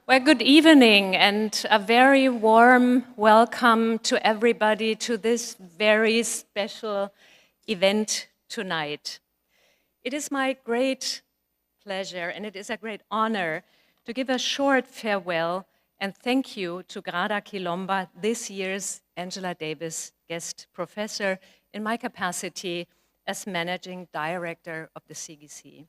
Well, good evening and a very warm welcome to everybody to this very special event tonight. It is my great pleasure and it is a great honor to give a short farewell and thank you to Grada Kilomba, this year's Angela-Davis-Guest Professor, in my capacity as Managing Director of the CGC.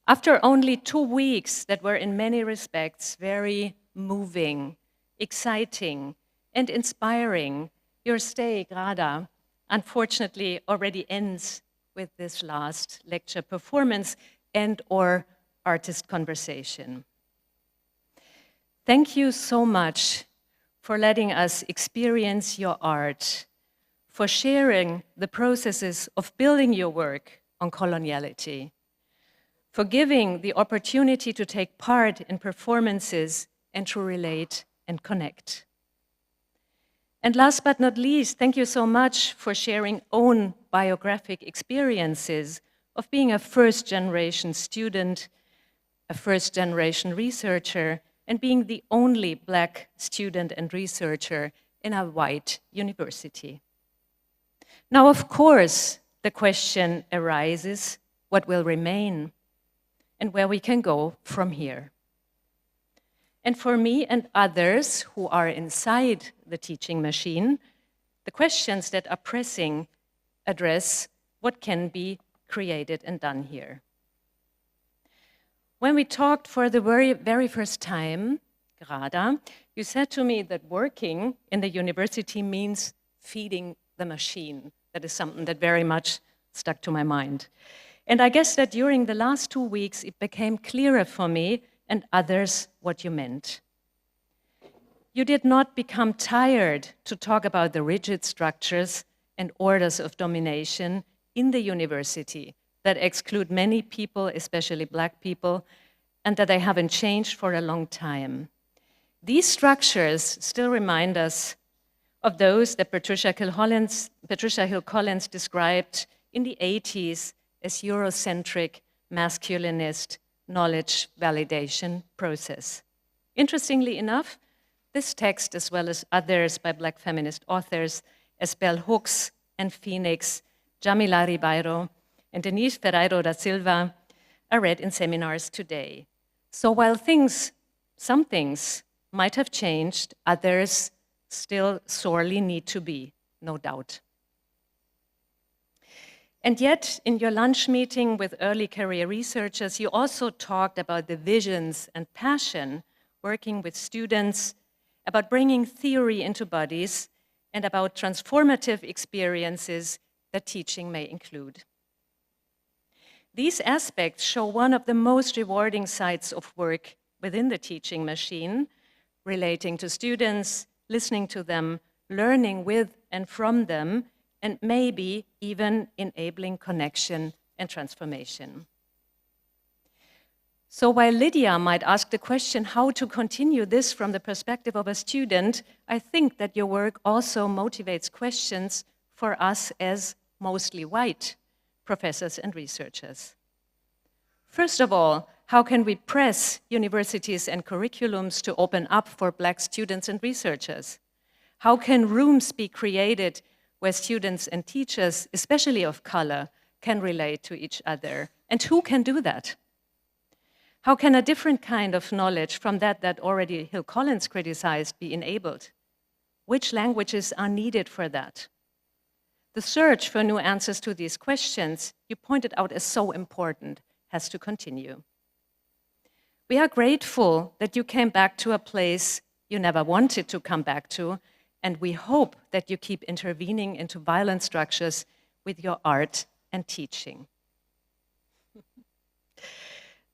After only 2 weeks that were in many respects very moving, exciting, and inspiring, your stay, Grada, unfortunately already ends with this last lecture performance and/or artist conversation. Thank you so much for letting us experience your art, for sharing the processes of building your work on coloniality, for giving the opportunity to take part in performances and to relate and connect. And last but not least, thank you so much for sharing own biographic experiences of being a first-generation student, a first-generation researcher, and being the only Black student and researcher in a white university. Now, of course, the question arises, what will remain? And where we can go from here. And for me and others who are inside the teaching machine, the questions that are pressing address what can be created and done here. When we talked for the very first time, Grada, you said to me that working in the university means feeding the machine. That is something that very much stuck to my mind. And I guess that during the last 2 weeks, it became clearer for me and others what you meant. You did not become tired to talk about the rigid structures and orders of domination in the university that exclude many people, especially Black people, and that they haven't changed for a long time. These structures still remind us of those that Patricia Hill Collins described in the 80s as Eurocentric, masculinist knowledge validation process. Interestingly enough, this text, as well as others by Black feminist authors as Bell Hooks and Phoenix, Jamila Ribeiro, and Denise Ferreiro da Silva, are read in seminars today. So while some things might have changed, others still sorely need to be, no doubt. And yet, in your lunch meeting with early career researchers, you also talked about the visions and passion working with students, about bringing theory into bodies, and about transformative experiences that teaching may include. These aspects show one of the most rewarding sides of work within the teaching machine, relating to students, listening to them, learning with and from them, and maybe even enabling connection and transformation. So while Lidia might ask the question how to continue this from the perspective of a student, I think that your work also motivates questions for us as mostly white professors and researchers. First of all, how can we press universities and curriculums to open up for Black students and researchers? How can rooms be created where students and teachers, especially of color, can relate to each other? And who can do that? How can a different kind of knowledge from that already Hill Collins criticized be enabled? Which languages are needed for that? The search for new answers to these questions, you pointed out as so important, has to continue. We are grateful that you came back to a place you never wanted to come back to, and we hope that you keep intervening into violent structures with your art and teaching.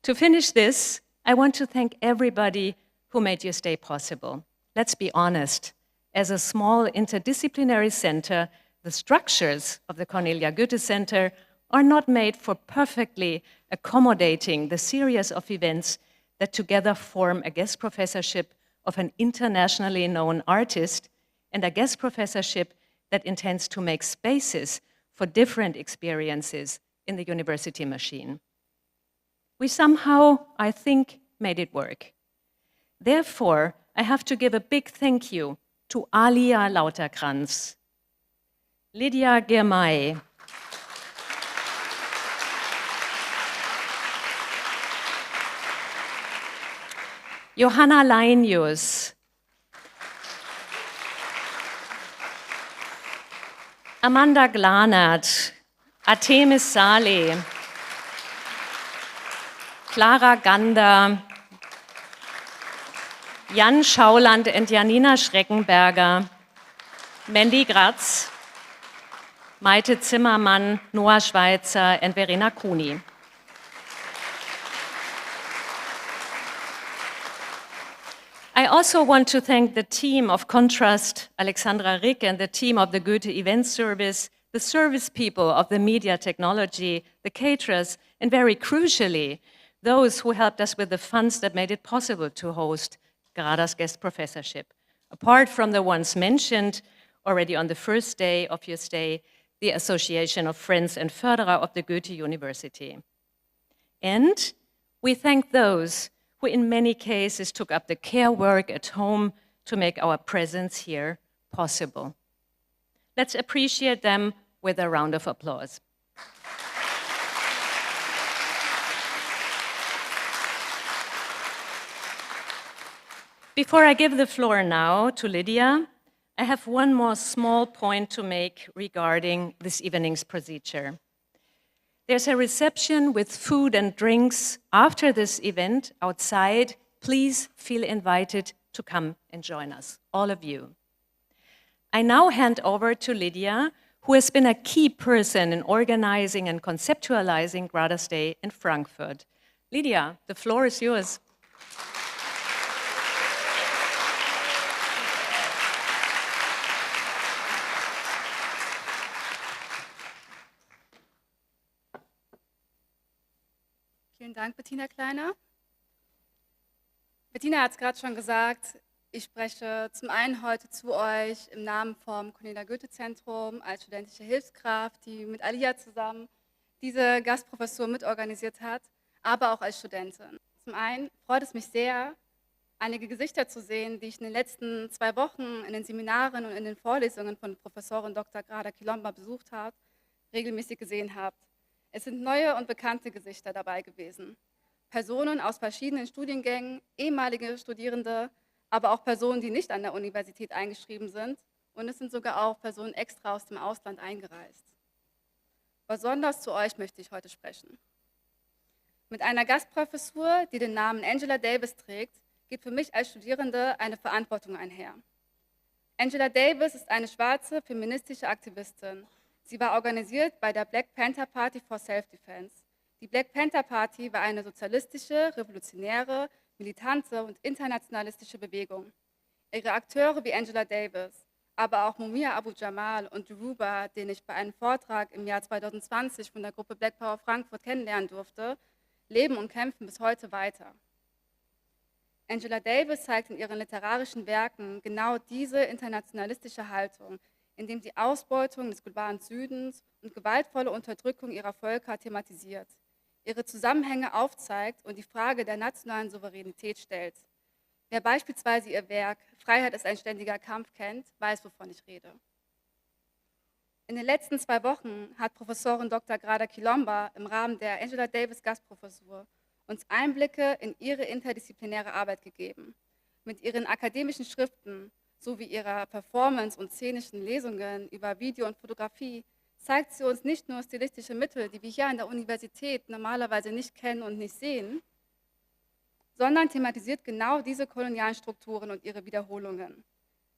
To finish this, I want to thank everybody who made your stay possible. Let's be honest, as a small interdisciplinary center, the structures of the Cornelia Goethe Center are not made for perfectly accommodating the series of events that together form a guest professorship of an internationally known artist and a guest professorship that intends to make spaces for different experiences in the university machine. We somehow, I think, made it work. Therefore, I have to give a big thank you to Aaliyah Lauterkranz, Lidia Ghirmai, Johanna Leinius, Amanda Glanert, Artemis Saleh, Clara Gander, Jan Schauland und Janina Schreckenberger, Mandy Gratz, Maite Zimmermann, Noah Schweitzer und Verena Kuni. I also want to thank the team of Contrast, Alexandra Rick, and the team of the Goethe Event Service, the service people of the media technology, the caterers, and very crucially, those who helped us with the funds that made it possible to host Grada's guest professorship. Apart from the ones mentioned already on the first day of your stay, the Association of Friends and Förderer of the Goethe University. And we thank those who in many cases took up the care work at home to make our presence here possible. Let's appreciate them with a round of applause. Before I give the floor now to Lidia, I have one more small point to make regarding this evening's procedure. There's a reception with food and drinks after this event outside. Please feel invited to come and join us, all of you. I now hand over to Lidia, who has been a key person in organizing and conceptualizing Grada's Day in Frankfurt. Lidia, the floor is yours. Vielen Dank, Bettina Kleiner. Bettina hat es gerade schon gesagt, ich spreche zum einen heute zu euch im Namen vom Cornelia Goethe Zentrum als studentische Hilfskraft, die mit Aaliyah zusammen diese Gastprofessur mitorganisiert hat, aber auch als Studentin. Zum einen freut es mich sehr, einige Gesichter zu sehen, die ich in den letzten 2 Wochen in den Seminaren und in den Vorlesungen von Professorin Dr. Grada Kilomba besucht habe, regelmäßig gesehen habt. Es sind neue und bekannte Gesichter dabei gewesen. Personen aus verschiedenen Studiengängen, ehemalige Studierende, aber auch Personen, die nicht an der Universität eingeschrieben sind. Und es sind sogar auch Personen extra aus dem Ausland eingereist. Besonders zu euch möchte ich heute sprechen. Mit einer Gastprofessur, die den Namen Angela-Davis trägt, geht für mich als Studierende eine Verantwortung einher. Angela Davis ist eine schwarze feministische Aktivistin. Sie war organisiert bei der Black Panther Party for Self-Defense. Die Black Panther Party war eine sozialistische, revolutionäre, militante und internationalistische Bewegung. Ihre Akteure wie Angela Davis, aber auch Mumia Abu Jamal und Yoruba, den ich bei einem Vortrag im Jahr 2020 von der Gruppe Black Power Frankfurt kennenlernen durfte, leben und kämpfen bis heute weiter. Angela Davis zeigt in ihren literarischen Werken genau diese internationalistische Haltung, indem sie Ausbeutung des globalen Südens und gewaltvolle Unterdrückung ihrer Völker thematisiert, ihre Zusammenhänge aufzeigt und die Frage der nationalen Souveränität stellt. Wer beispielsweise ihr Werk Freiheit ist ein ständiger Kampf kennt, weiß, wovon ich rede. In den letzten 2 Wochen hat Professorin Dr. Grada Kilomba im Rahmen der Angela-Davis-Gast-Professur uns Einblicke in ihre interdisziplinäre Arbeit gegeben. Mit ihren akademischen Schriften sowie ihrer Performance und szenischen Lesungen über Video und Fotografie zeigt sie uns nicht nur stilistische Mittel, die wir hier an der Universität normalerweise nicht kennen und nicht sehen, sondern thematisiert genau diese kolonialen Strukturen und ihre Wiederholungen.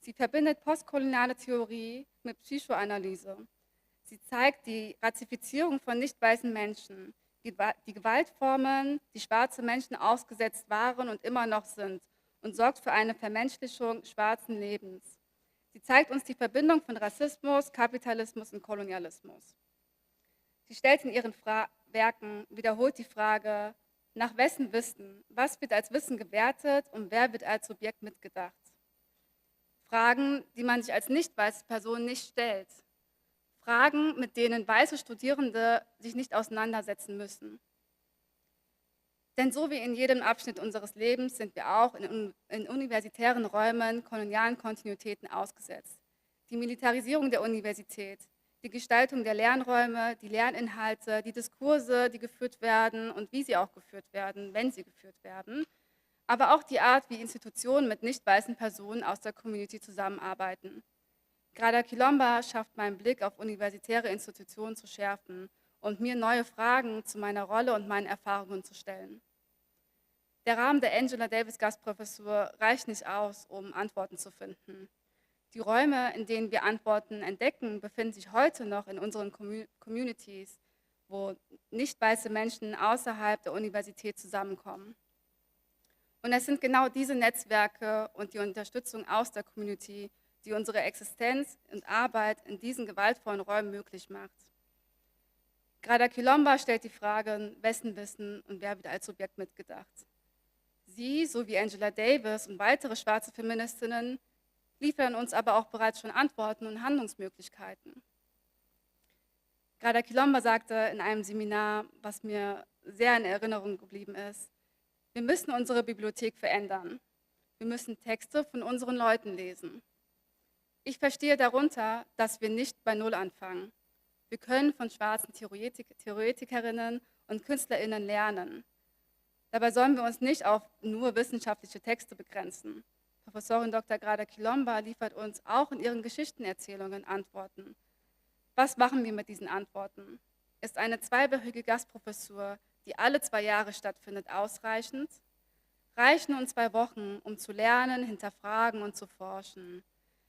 Sie verbindet postkoloniale Theorie mit Psychoanalyse. Sie zeigt die Rassifizierung von nicht weißen Menschen, die Gewaltformen, die schwarze Menschen ausgesetzt waren und immer noch sind, und sorgt für eine Vermenschlichung schwarzen Lebens. Sie zeigt uns die Verbindung von Rassismus, Kapitalismus und Kolonialismus. Sie stellt in ihren Werken wiederholt die Frage, nach wessen Wissen, was wird als Wissen gewertet und wer wird als Subjekt mitgedacht? Fragen, die man sich als nicht weiße Person nicht stellt. Fragen, mit denen weiße Studierende sich nicht auseinandersetzen müssen. Denn so wie in jedem Abschnitt unseres Lebens sind wir auch in universitären Räumen kolonialen Kontinuitäten ausgesetzt. Die Militarisierung der Universität, die Gestaltung der Lernräume, die Lerninhalte, die Diskurse, die geführt werden und wie sie auch geführt werden, wenn sie geführt werden, aber auch die Art, wie Institutionen mit nicht weißen Personen aus der Community zusammenarbeiten. Grada Kilomba schafft meinen Blick auf universitäre Institutionen zu schärfen und mir neue Fragen zu meiner Rolle und meinen Erfahrungen zu stellen. Der Rahmen der Angela-Davis-Guest-Professur reicht nicht aus, um Antworten zu finden. Die Räume, in denen wir Antworten entdecken, befinden sich heute noch in unseren Communities, wo nicht weiße Menschen außerhalb der Universität zusammenkommen. Und es sind genau diese Netzwerke und die Unterstützung aus der Community, die unsere Existenz und Arbeit in diesen gewaltvollen Räumen möglich macht. Grada Kilomba stellt die Frage, wessen Wissen und wer wird als Subjekt mitgedacht. Sie, sowie Angela Davis und weitere schwarze Feministinnen, liefern uns aber auch bereits schon Antworten und Handlungsmöglichkeiten. Grada Kilomba sagte in einem Seminar, was mir sehr in Erinnerung geblieben ist: Wir müssen unsere Bibliothek verändern. Wir müssen Texte von unseren Leuten lesen. Ich verstehe darunter, dass wir nicht bei Null anfangen. Wir können von schwarzen Theoretikerinnen und KünstlerInnen lernen. Dabei sollen wir uns nicht auf nur wissenschaftliche Texte begrenzen. Professorin Dr. Grada Kilomba liefert uns auch in ihren Geschichtenerzählungen Antworten. Was machen wir mit diesen Antworten? Ist eine zweiwöchige Gastprofessur, die alle 2 Jahre stattfindet, ausreichend? Reichen uns 2 Wochen, um zu lernen, hinterfragen und zu forschen?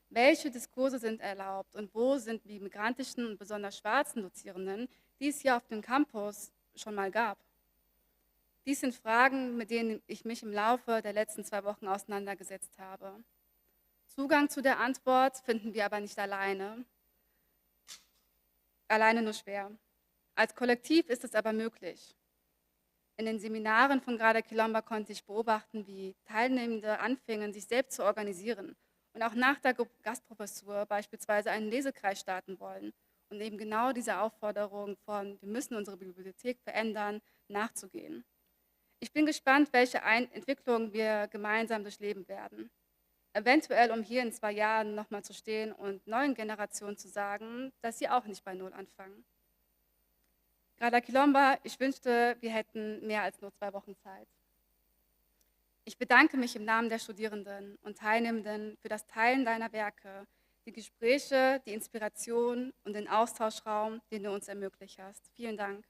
Welche Diskurse sind erlaubt und wo sind die migrantischen und besonders schwarzen Dozierenden, die es hier auf dem Campus schon mal gab? Dies sind Fragen, mit denen ich mich im Laufe der letzten 2 Wochen auseinandergesetzt habe. Zugang zu der Antwort finden wir aber nicht alleine nur schwer. Als Kollektiv ist es aber möglich. In den Seminaren von Grada Kilomba konnte ich beobachten, wie Teilnehmende anfingen, sich selbst zu organisieren und auch nach der Gastprofessur beispielsweise einen Lesekreis starten wollen und eben genau dieser Aufforderung von, wir müssen unsere Bibliothek verändern, nachzugehen. Ich bin gespannt, welche Entwicklungen wir gemeinsam durchleben werden. Eventuell, um hier in 2 Jahren nochmal zu stehen und neuen Generationen zu sagen, dass sie auch nicht bei Null anfangen. Grada Kilomba, ich wünschte, wir hätten mehr als nur 2 Wochen Zeit. Ich bedanke mich im Namen der Studierenden und Teilnehmenden für das Teilen deiner Werke, die Gespräche, die Inspiration und den Austauschraum, den du uns ermöglicht hast. Vielen Dank.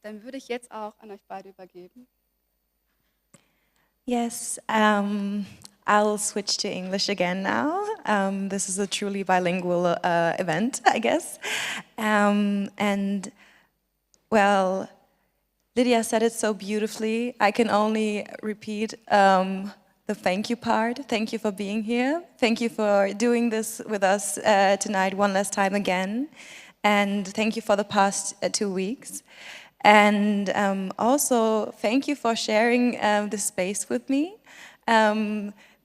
Dann würde ich jetzt auch an euch beide übergeben. Yes, I'll switch to English again now. This is a truly bilingual event, I guess. And, well, Lidia said it so beautifully. I can only repeat the thank you part. Thank you for being here. Thank you for doing this with us tonight one last time again. And thank you for the past 2 weeks. And also, thank you for sharing this space with me.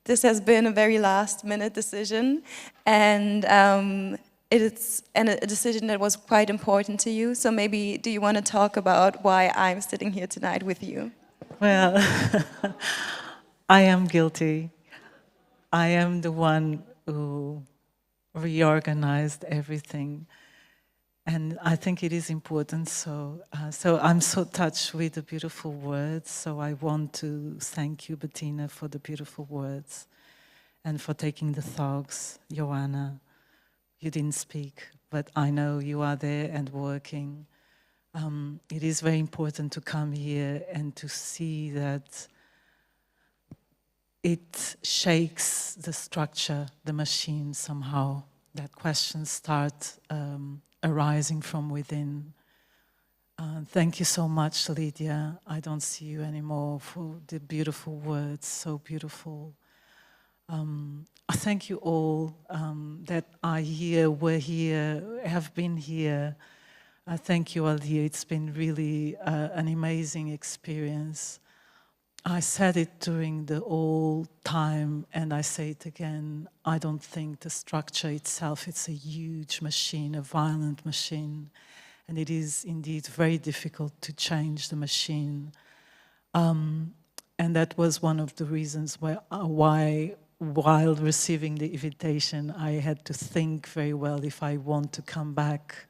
This has been a very last-minute decision, and it's a decision that was quite important to you. So maybe, do you want to talk about why I'm sitting here tonight with you? Well, I am guilty. I am the one who reorganized everything. And I think it is important, so I'm so touched with the beautiful words, so I want to thank you, Bettina, for the beautiful words and for taking the talks. Joanna, you didn't speak, but I know you are there and working. It is very important to come here and to see that it shakes the structure, the machine somehow, that questions start arising from within. Thank you so much, Lidia. I don't see you anymore, for the beautiful words, so beautiful. I thank you all that are here, were here, have been here. Thank you, Aaliyah. It's been really an amazing experience. I said it during the whole time, and I say it again, I don't think the structure itself, it's a huge machine, a violent machine, and it is indeed very difficult to change the machine. And that was one of the reasons why, while receiving the invitation, I had to think very well if I want to come back.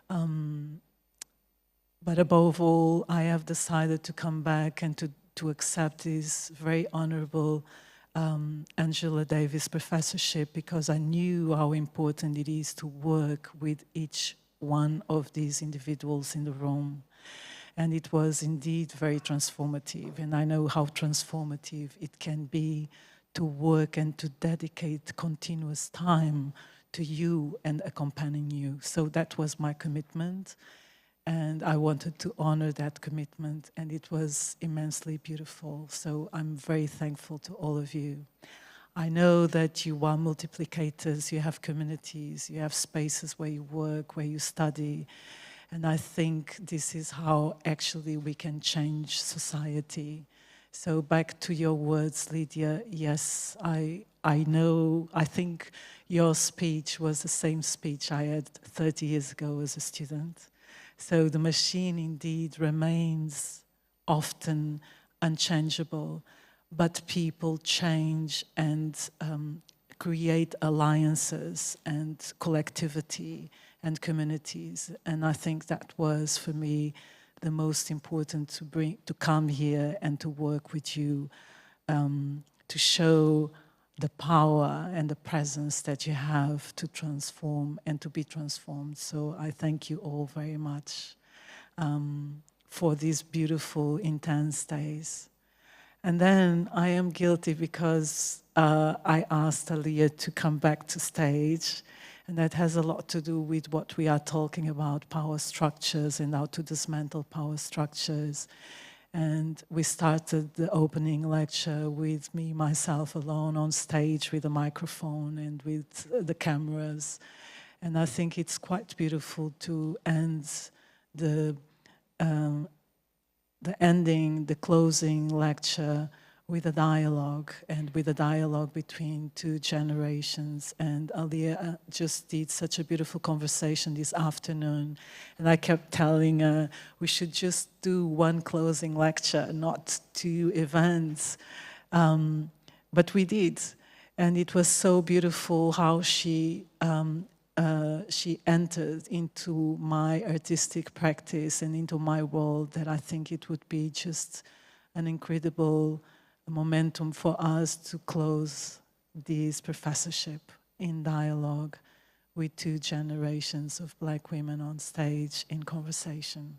But above all, I have decided to come back and to accept this very honorable Angela-Davis-Professorship, because I knew how important it is to work with each one of these individuals in the room. And it was indeed very transformative, and I know how transformative it can be to work and to dedicate continuous time to you and accompanying you. So that was my commitment, and I wanted to honor that commitment, and it was immensely beautiful. So I'm very thankful to all of you. I know that you are multiplicators, you have communities, you have spaces where you work, where you study, and I think this is how actually we can change society. So back to your words, Lidia, yes, I know, I think your speech was the same speech I had 30 years ago as a student. So the machine indeed remains often unchangeable, but people change and create alliances and collectivity and communities, and I think that was for me the most important, to come here and to work with you, to show the power and the presence that you have to transform and to be transformed. So I thank you all very much for these beautiful, intense days. And then I am guilty because I asked Aaliyah to come back to stage. And that has a lot to do with what we are talking about, power structures and how to dismantle power structures. And we started the opening lecture with me, myself alone on stage with a microphone and with the cameras. And I think it's quite beautiful to end the closing lecture with a dialogue, and with a dialogue between two generations. And Aaliyah just did such a beautiful conversation this afternoon, and I kept telling her we should just do one closing lecture, not two events. But we did, and it was so beautiful how she entered into my artistic practice and into my world, that I think it would be just an incredible momentum for us to close this professorship in dialogue with two generations of Black women on stage in conversation.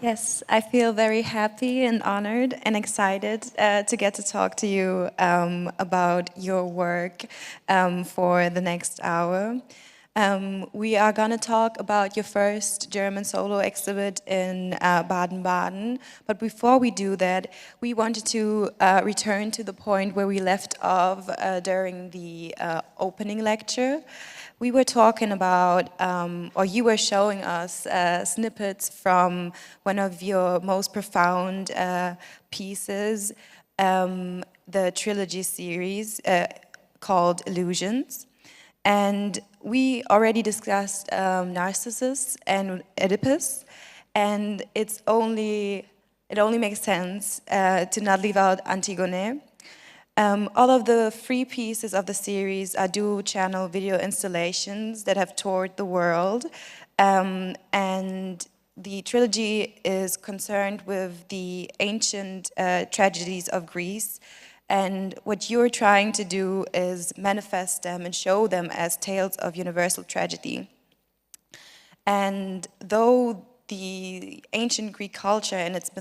Yes, I feel very happy and honored and excited to get to talk to you about your work for the next hour. We are going to talk about your first German solo exhibit in Baden-Baden. But before we do that, we wanted to return to the point where we left off during the opening lecture. We were talking about, or you were showing us snippets from one of your most profound pieces, the trilogy series called Illusions. And we already discussed Narcissus and Oedipus, and it only makes sense to not leave out Antigone. All of the 3 pieces of the series are dual-channel video installations that have toured the world, and the trilogy is concerned with the ancient tragedies of Greece, and what you're trying to do is manifest them and show them as tales of universal tragedy. And though the ancient Greek culture and its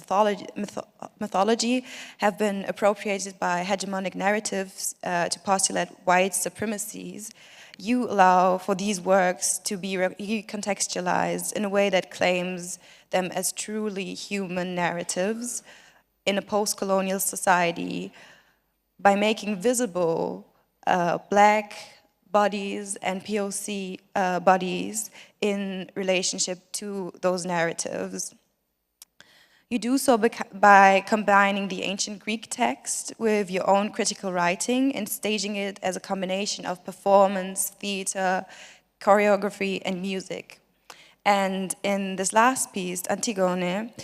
mythology have been appropriated by hegemonic narratives to postulate white supremacies, you allow for these works to be recontextualized in a way that claims them as truly human narratives in a post-colonial society by making visible Black bodies and POC bodies in relationship to those narratives. You do so by combining the ancient Greek text with your own critical writing and staging it as a combination of performance, theater, choreography, and music. And in this last piece, Antigone,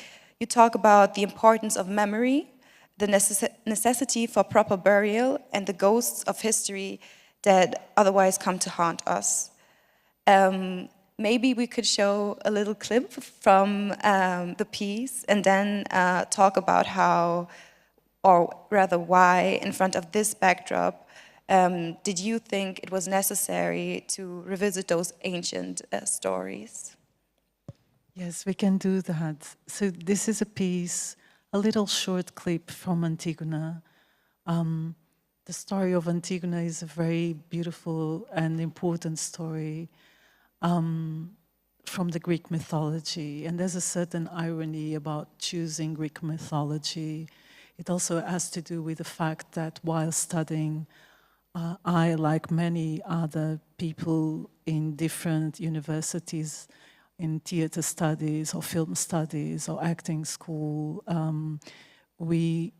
you talk about the importance of memory, the necessity for proper burial, and the ghosts of history that otherwise come to haunt us. Maybe we could show a little clip from the piece and then talk about how, or rather why, in front of this backdrop, did you think it was necessary to revisit those ancient stories? Yes, we can do that. So this is a piece, a little short clip from Antigone. The story of Antigone is a very beautiful and important story from the Greek mythology, and there's a certain irony about choosing Greek mythology. It also has to do with the fact that while studying, I, like many other people in different universities, in theater studies or film studies or acting school, we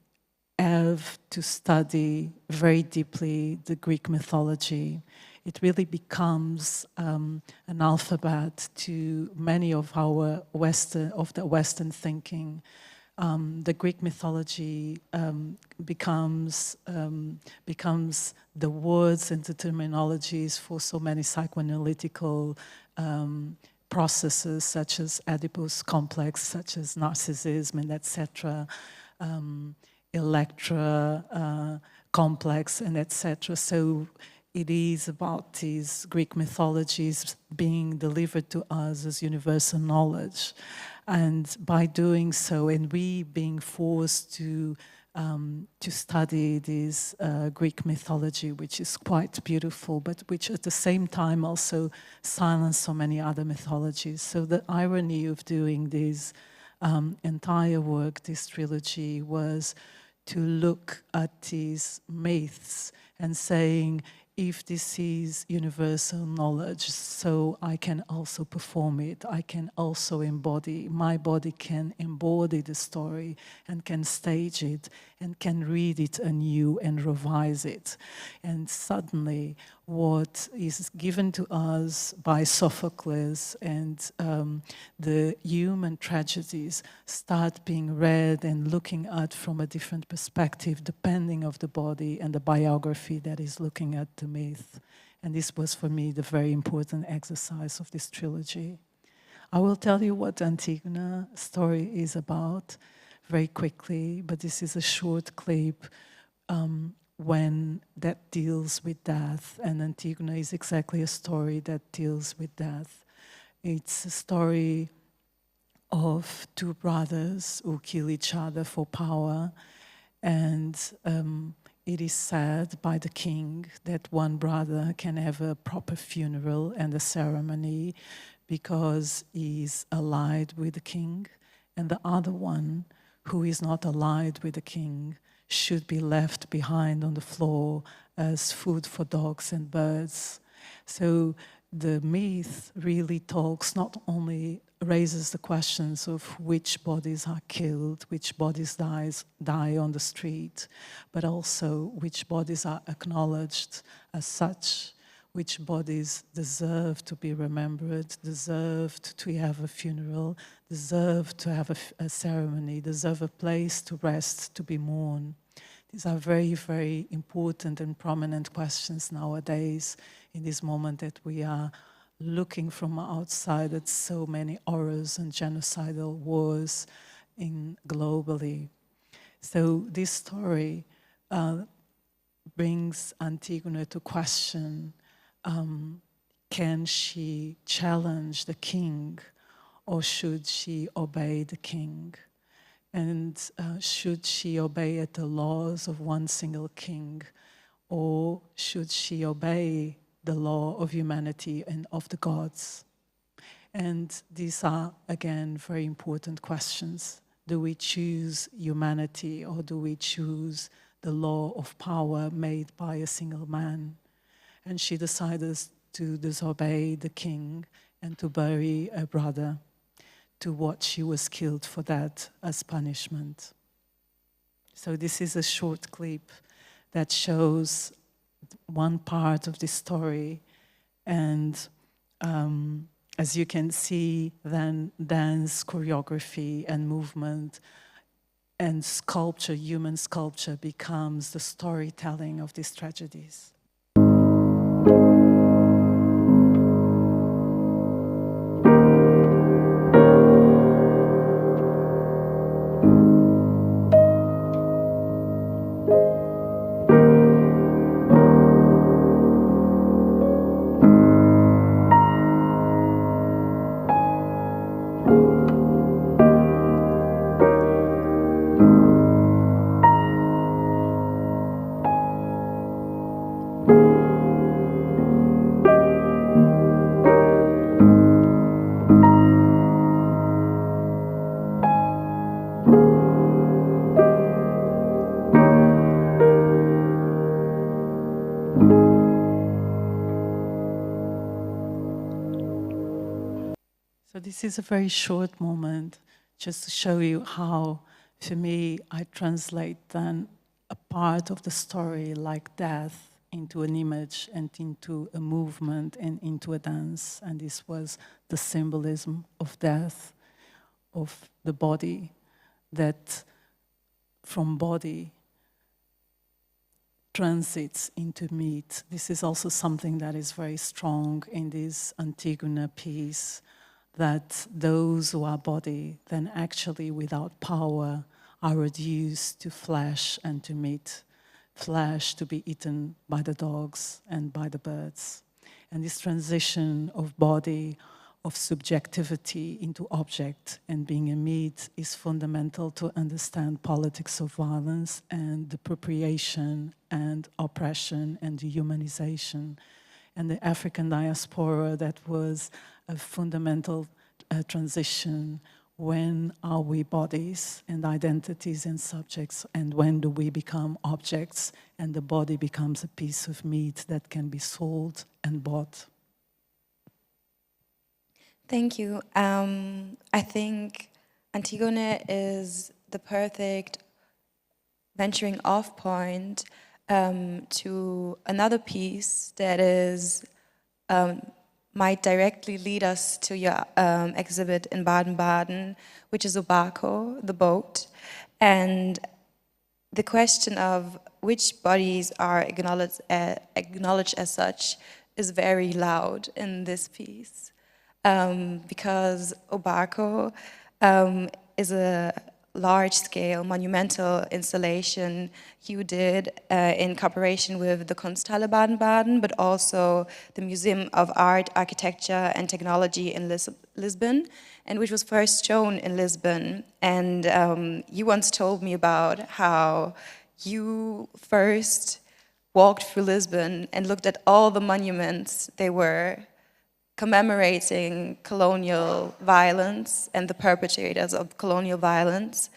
have to study very deeply the Greek mythology. It really becomes an alphabet to many of our Western thinking. The Greek mythology becomes the words and the terminologies for so many psychoanalytical processes, such as Oedipus complex, such as narcissism, and etc. Electra complex, and etc. So it is about these Greek mythologies being delivered to us as universal knowledge. And by doing so, and we being forced to study this Greek mythology, which is quite beautiful, but which at the same time also silence so many other mythologies. So the irony of doing this entire work, this trilogy, was to look at these myths and saying, if this is universal knowledge, so I can also perform it, I can also embody, my body can embody the story and can stage it and can read it anew and revise it. And suddenly what is given to us by Sophocles and the human tragedies start being read and looking at from a different perspective, depending of the body and the biography that is looking at the myth. And this was for me the very important exercise of this trilogy. I will tell you what Antigone story is about very quickly, but this is a short clip when that deals with death, and Antigone is exactly a story that deals with death. It's a story of two brothers who kill each other for power, and it is said by the king that one brother can have a proper funeral and a ceremony because he is allied with the king, and the other one, who is not allied with the king, should be left behind on the floor as food for dogs and birds. So the myth really talks, not only raises the questions of which bodies are killed, which bodies die on the street, but also which bodies are acknowledged as such, which bodies deserve to be remembered, deserved to have a funeral, deserve to have a ceremony, deserve a place to rest, to be mourned. These are very, very important and prominent questions nowadays in this moment that we are looking from outside at so many horrors and genocidal wars globally. So this story brings Antigone to question, can she challenge the king, or should she obey the king? And should she obey the laws of one single king, or should she obey the law of humanity and of the gods? And these are, again, very important questions. Do we choose humanity, or do we choose the law of power made by a single man? and she decided to disobey the king and to bury her brother, to what she was killed for that as punishment. So this is a short clip that shows one part of the story, and as you can see, then dance, choreography and movement and sculpture, human sculpture, becomes the storytelling of these tragedies. So this is a very short moment, just to show you how, for me, I translate then a part of the story like death into an image and into a movement and into a dance. And this was the symbolism of death, of the body, that from body transits into meat. This is also something that is very strong in this Antigone piece, that those who are body then actually without power are reduced to flesh and to meat, flesh to be eaten by the dogs and by the birds. And this transition of body, of subjectivity into object and being a meat is fundamental to understand politics of violence and appropriation and oppression and dehumanization. And the African diaspora, that was a fundamental transition. When are we bodies and identities and subjects, and when do we become objects and the body becomes a piece of meat that can be sold and bought? Thank you. I think Antigone is the perfect venturing off point to another piece that is might directly lead us to your exhibit in Baden-Baden, which is Obako, the boat. And the question of which bodies are acknowledged as such is very loud in this piece. Because Obako is a large-scale monumental installation you did in cooperation with the Kunsthalle Baden-Baden, but also the Museum of Art, Architecture and Technology in Lisbon, and which was first shown in Lisbon. And you once told me about how you first walked through Lisbon and looked at all the monuments they were commemorating colonial violence and the perpetrators of colonial violence,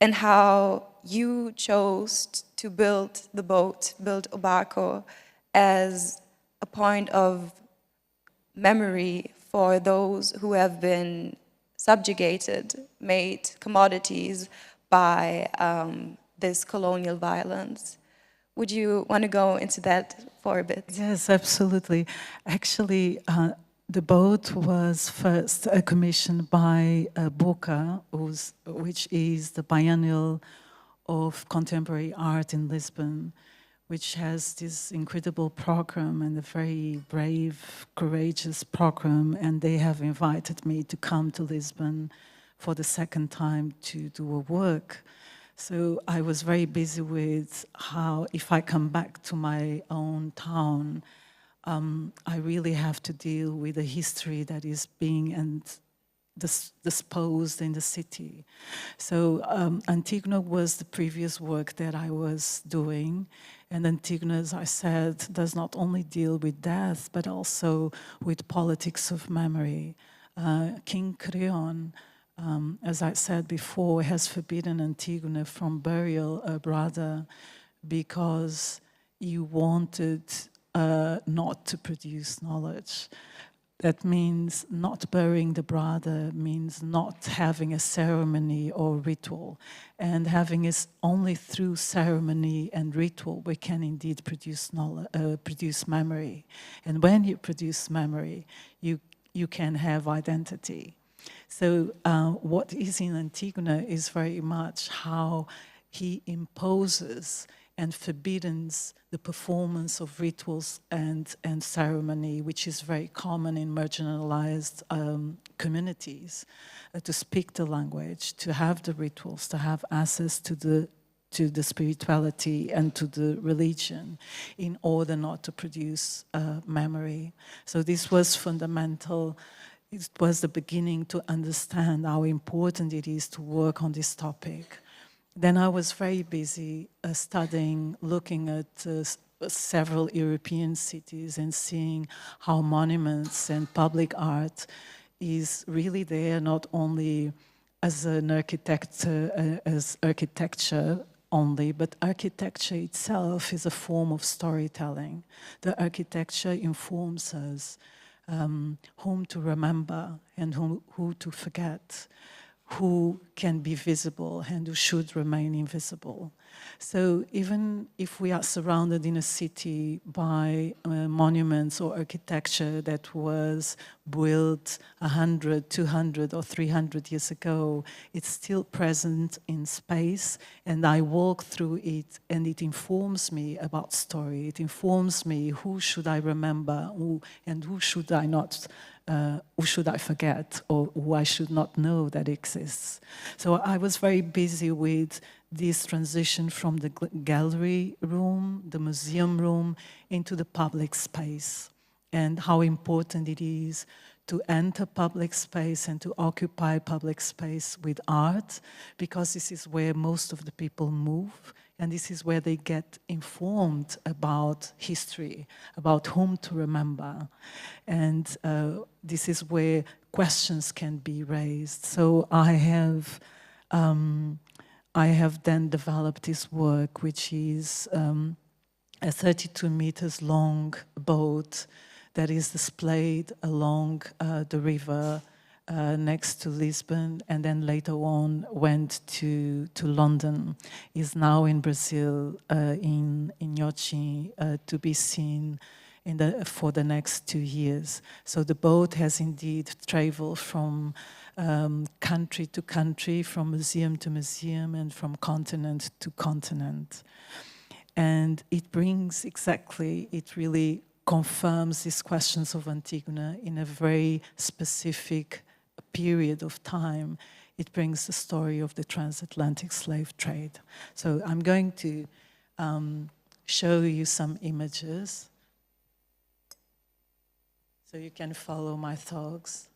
and how you chose to build the boat, build Obako, as a point of memory for those who have been subjugated, made commodities by this colonial violence. Would you want to go into that for a bit? Yes, absolutely. Actually, the boat was first commissioned by BOCA, which is the Biennial of Contemporary Art in Lisbon, which has this incredible program and a very brave, courageous program, and they have invited me to come to Lisbon for the second time to do a work. So I was very busy with how, if I come back to my own town, I really have to deal with the history that is being disposed in the city. So Antigone was the previous work that I was doing, and Antigone, as I said, does not only deal with death, but also with politics of memory. King Creon, as I said before, has forbidden Antigone from burial her brother because he wanted not to produce knowledge. That means not burying the brother, means not having a ceremony or ritual. And having is only through ceremony and ritual we can indeed produce knowledge, produce memory. And when you produce memory, you can have identity. So what is in Antigone is very much how he imposes and forbids the performance of rituals and ceremony, which is very common in marginalized communities, to speak the language, to have the rituals, to have access to the spirituality and to the religion in order not to produce memory. So this was fundamental. It was the beginning to understand how important it is to work on this topic. Then I was very busy studying, looking at several European cities and seeing how monuments and public art is really there not only as an architecture, only, but architecture itself is a form of storytelling. The architecture informs us whom to remember and who to forget, who can be visible and who should remain invisible. So even if we are surrounded in a city by monuments or architecture that was built 100, 200 or 300 years ago, it's still present in space, and I walk through it and it informs me about story. It informs me who should I remember and who should I not who should I forget, or who I should not know that exists. So I was very busy with this transition from the gallery room, the museum room, into the public space, and how important it is to enter public space and to occupy public space with art, because this is where most of the people move, and this is where they get informed about history, about whom to remember. And this is where questions can be raised. So I have then developed this work, which is a 32 meters long boat that is displayed along the river next to Lisbon, and then later on went to London, is now in Brazil, in Inhotim, to be seen for the next 2 years. So the boat has indeed traveled from country to country, from museum to museum, and from continent to continent. And it brings exactly, it really confirms these questions of Antigone in a very specific period of time. It brings the story of the transatlantic slave trade. So I'm going to show you some images so you can follow my thoughts.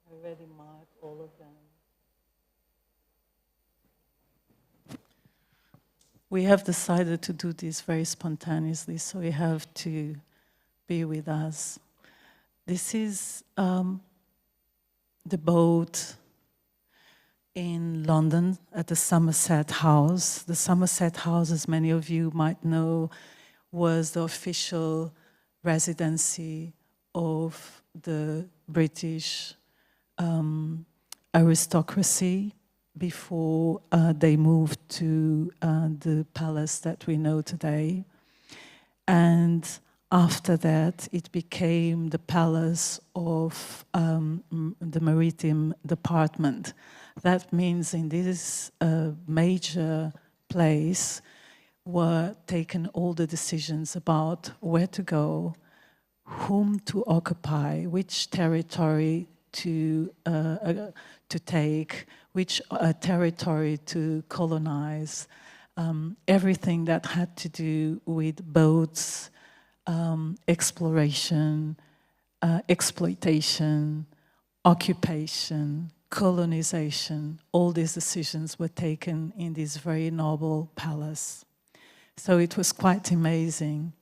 I already marked all of them. We have decided to do this very spontaneously, so you have to be with us. This is the boat in London at the Somerset House. The Somerset House, as many of you might know, was the official residency of the British aristocracy before they moved to the palace that we know today. And after that, it became the palace of the Maritime Department. That means in this major place were taken all the decisions about where to go, whom to occupy, which territory to take, which territory to colonize, everything that had to do with boats, exploration, exploitation, occupation, colonization, all these decisions were taken in this very noble palace. So it was quite amazing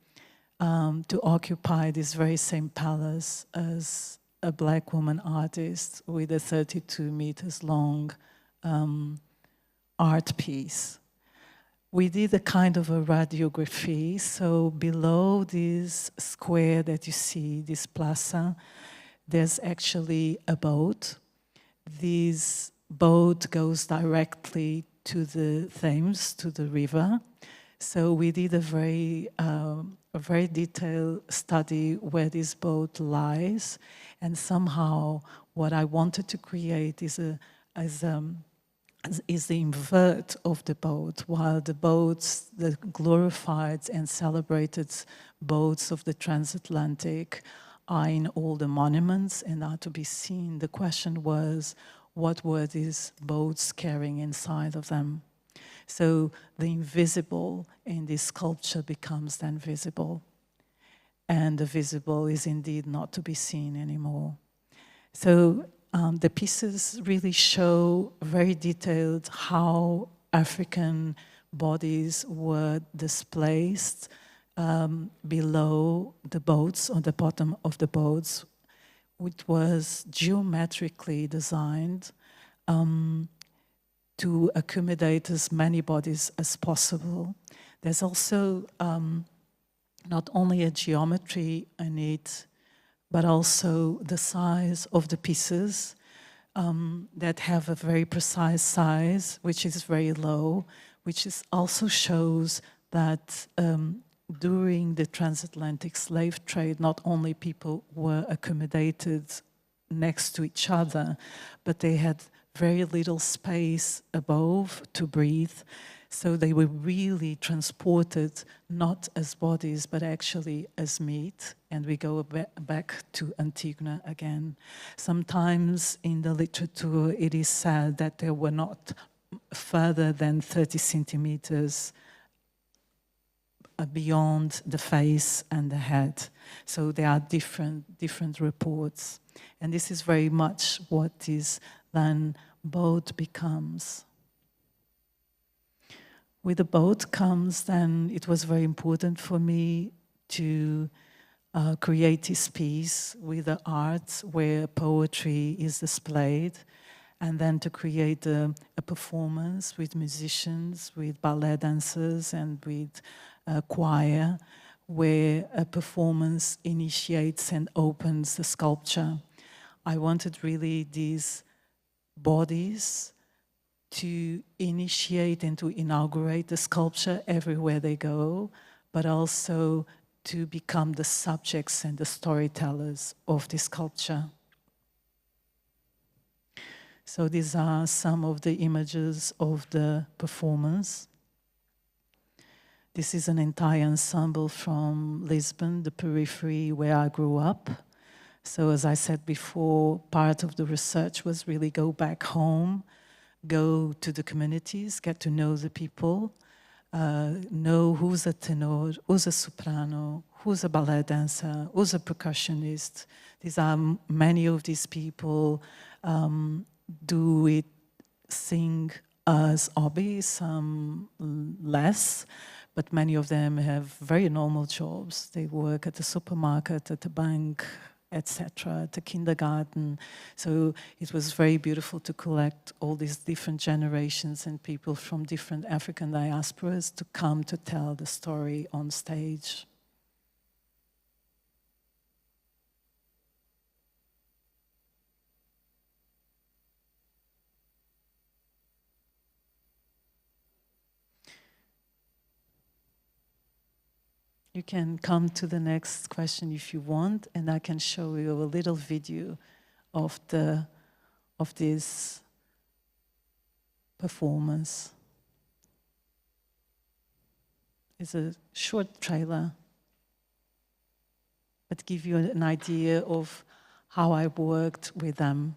to occupy this very same palace as a black woman artist with a 32 meters long art piece. We did a kind of a radiography, so below this square that you see, this plaza, there's actually a boat. This boat goes directly to the Thames, to the river. So we did a very detailed study where this boat lies, and somehow what I wanted to create is the invert of the boat, while the boats, the glorified and celebrated boats of the transatlantic are in all the monuments and are to be seen. The question was, what were these boats carrying inside of them? So the invisible in this sculpture becomes then visible. And the visible is indeed not to be seen anymore. So the pieces really show very detailed how African bodies were displaced below the boats, on the bottom of the boats, which was geometrically designed to accommodate as many bodies as possible. There's also not only a geometry in it, but also the size of the pieces that have a very precise size, which is very low, which also shows that during the transatlantic slave trade, not only people were accommodated next to each other, but they had very little space above to breathe. So they were really transported not as bodies, but actually as meat. And we go back to Antigone again. Sometimes in the literature, it is said that they were not further than 30 centimeters beyond the face and the head. So there are different reports. And this is very much what is then boat becomes. With the boat comes then, it was very important for me to create this piece with the art where poetry is displayed, and then to create a performance with musicians, with ballet dancers, and with a choir, where a performance initiates and opens the sculpture. I wanted really these bodies to initiate and to inaugurate the sculpture everywhere they go, but also to become the subjects and the storytellers of this sculpture. So these are some of the images of the performance. This is an entire ensemble from Lisbon, the periphery where I grew up. So as I said before, part of the research was really go back home, go to the communities, get to know the people, know who's a tenor, who's a soprano, who's a ballet dancer, who's a percussionist. These are many of these people do it, sing as hobbies, some less, but many of them have very normal jobs. They work at the supermarket, at the bank, etc., at the kindergarten. So it was very beautiful to collect all these different generations and people from different African diasporas to come to tell the story on stage. You can come to the next question if you want, and I can show you a little video of this performance. It's a short trailer, but give you an idea of how I worked with them.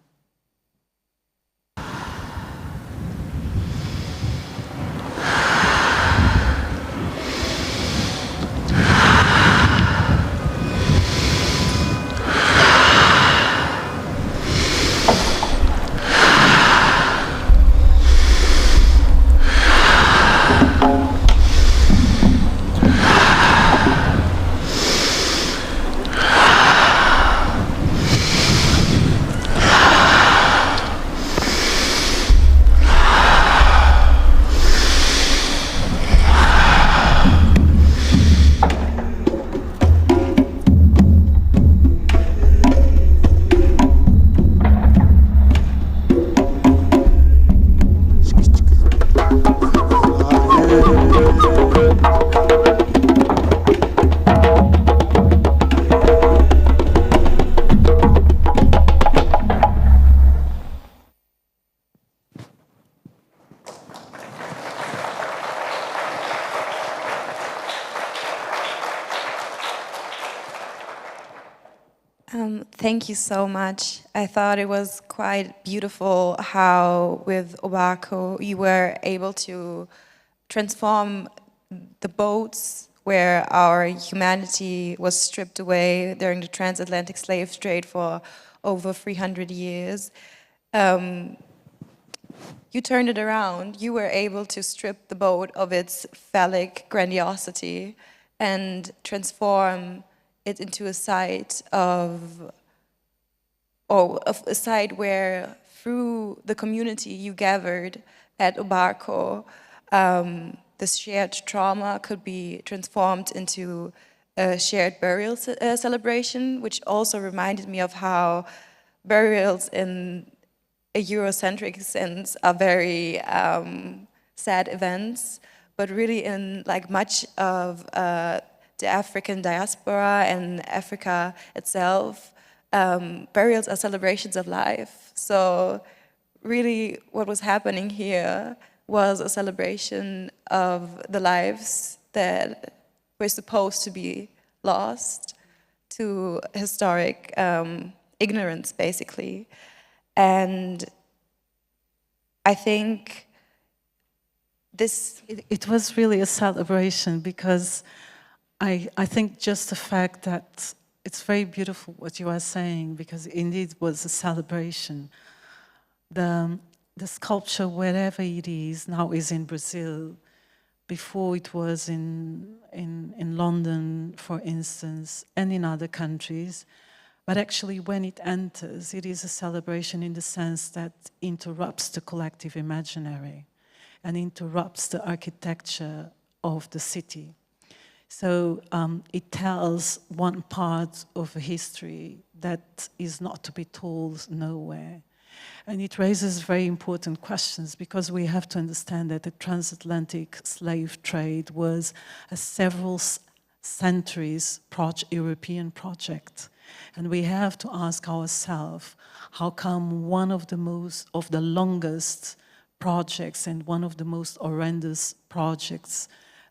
Thank you so much. I thought it was quite beautiful how with Obako you were able to transform the boats where our humanity was stripped away during the transatlantic slave trade for over 300 years. You turned it around. You were able to strip the boat of its phallic grandiosity and transform it into a site a site where through the community you gathered at Obarco, this shared trauma could be transformed into a shared burial celebration, which also reminded me of how burials in a Eurocentric sense are very sad events, but really in like much of the African diaspora and Africa itself, burials are celebrations of life. So really what was happening here was a celebration of the lives that were supposed to be lost to historic ignorance, basically. And I think this... It was really a celebration because I think just the fact that it's very beautiful what you are saying, because indeed it was a celebration. The sculpture, wherever it is, now is in Brazil. Before it was in London, for instance, and in other countries. But actually when it enters, it is a celebration in the sense that interrupts the collective imaginary and interrupts the architecture of the city. So it tells one part of a history that is not to be told nowhere. And it raises very important questions because we have to understand that the transatlantic slave trade was a several centuries European project. And we have to ask ourselves, how come one of the longest projects and one of the most horrendous projects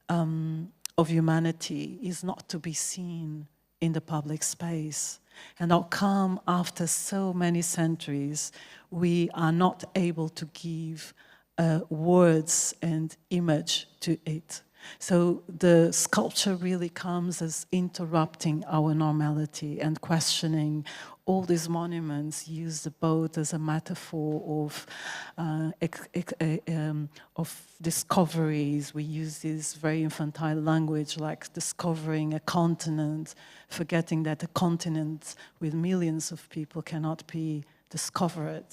of humanity is not to be seen in the public space? And how come after so many centuries we are not able to give words and image to it? So the sculpture really comes as interrupting our normality and questioning all these monuments. Use the boat as a metaphor of discoveries. We use this very infantile language like discovering a continent, forgetting that a continent with millions of people cannot be discovered.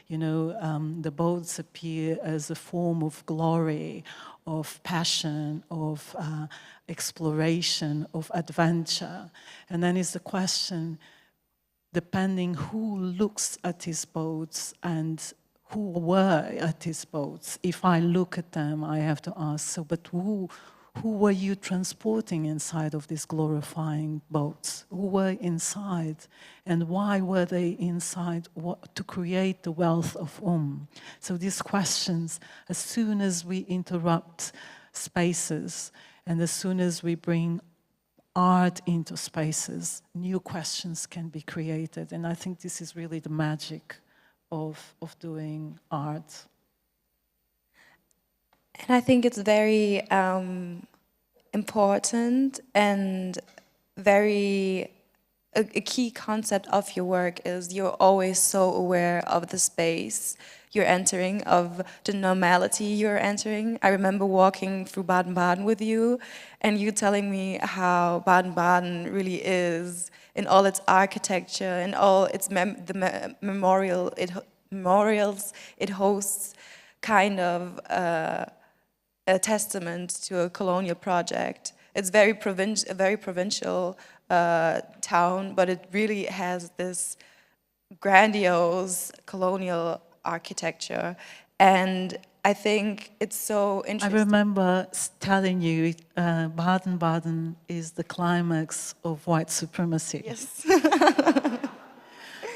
You know, the boats appear as a form of glory, of passion, of exploration, of adventure. And then is the question, depending who looks at his boats and who were at his boats. If I look at them, I have to ask, so, but who were you transporting inside of these glorifying boats? Who were inside? And why were they inside? To create the wealth of So these questions, as soon as we interrupt spaces and as soon as we bring art into spaces, new questions can be created. And I think this is really the magic of doing art. And I think it's very important and very a key concept of your work is you're always so aware of the space you're entering, of the normality you're entering. I remember walking through Baden-Baden with you and you telling me how Baden-Baden really is in all its architecture and all its memorials it hosts, kind of a testament to a colonial project. It's a very provincial town, but it really has this grandiose colonial architecture. And I think it's so interesting. I remember telling you Baden-Baden is the climax of white supremacy. Yes.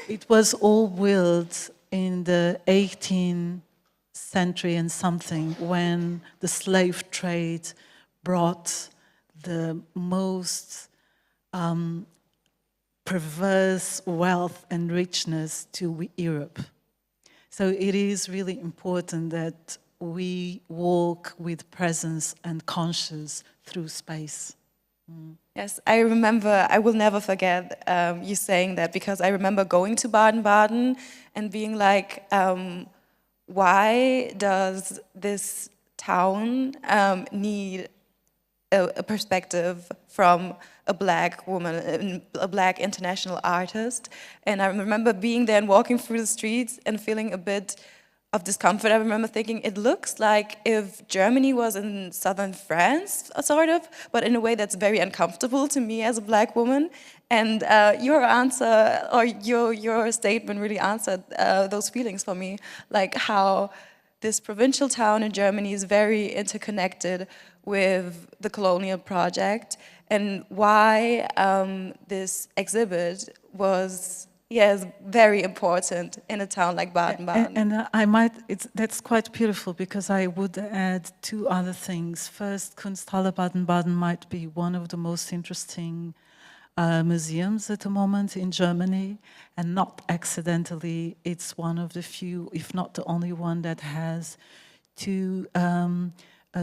It was all built in the 18th century and something, when the slave trade brought the most perverse wealth and richness to Europe. So it is really important that we walk with presence and conscience through space. Yes, I remember, I will never forget you saying that, because I remember going to Baden-Baden and being like, why does this town need a perspective from a Black woman, a Black international artist? And I remember being there and walking through the streets and feeling a bit of discomfort. I remember thinking it looks like if Germany was in southern France, sort of, but in a way that's very uncomfortable to me as a Black woman. And your answer, or your statement really answered those feelings for me, like how this provincial town in Germany is very interconnected with the colonial project, and why this exhibit was, yes, very important in a town like Baden-Baden. And that's quite beautiful, because I would add two other things. First, Kunsthalle Baden-Baden might be one of the most interesting museums at the moment in Germany, and not accidentally, it's one of the few, if not the only one, that has two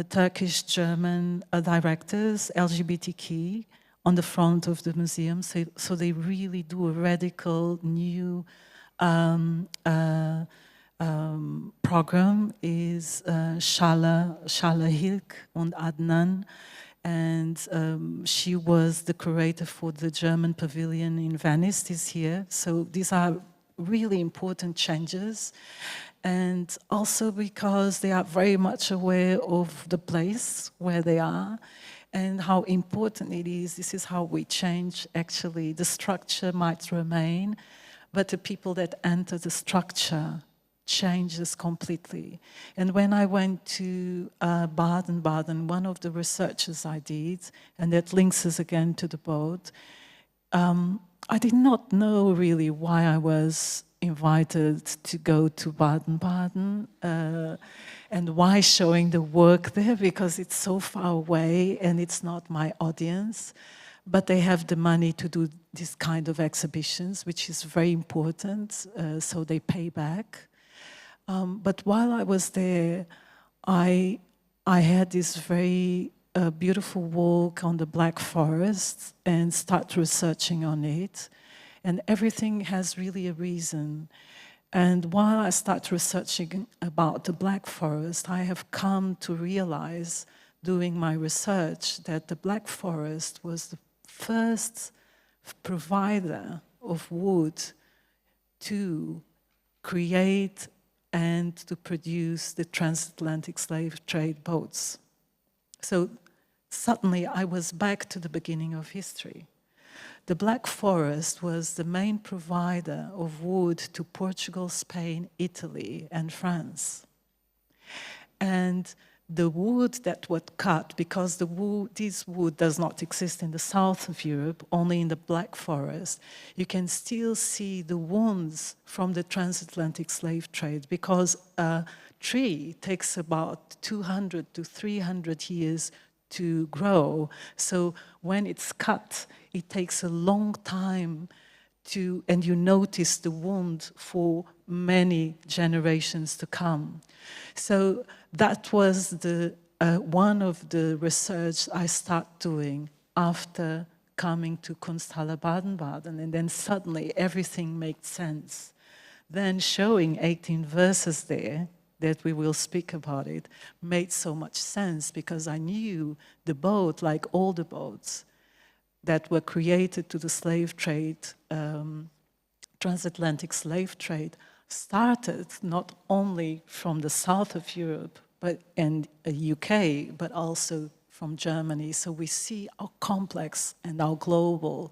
Turkish-German directors, LGBTQ, on the front of the museum. So they really do a radical new program. Is Shale Hilk and Adnan, and she was the curator for the German pavilion in Venice this year. So these are really important changes, and also because they are very much aware of the place where they are and how important it is. This is how we change, actually. The structure might remain, but the people that enter the structure changes completely. And when I went to Baden-Baden, one of the researches I did, and that links us again to the boat, I did not know really why I was invited to go to Baden-Baden and why showing the work there, because it's so far away and it's not my audience. But they have the money to do this kind of exhibitions, which is very important, so they pay back. But while I was there, I had this very beautiful walk on the Black Forest and start researching on it. And everything has really a reason. And while I start researching about the Black Forest, I have come to realize, doing my research, that the Black Forest was the first provider of wood to create and to produce the transatlantic slave trade boats. So suddenly I was back to the beginning of history. The Black Forest was the main provider of wood to Portugal, Spain, Italy, and France. And the wood that was cut, because this wood does not exist in the south of Europe, only in the Black Forest, you can still see the wounds from the transatlantic slave trade, because a tree takes about 200 to 300 years to grow. So when it's cut, it takes a long time and you notice the wound for many generations to come. So that was the one of the research I started doing after coming to Kunsthalle Baden-Baden, and then suddenly everything made sense. Then showing 18 verses there, that we will speak about it, made so much sense, because I knew the boat, like all the boats that were created to the slave trade, transatlantic slave trade, started not only from the south of Europe and UK, but also from Germany. So we see how complex and how global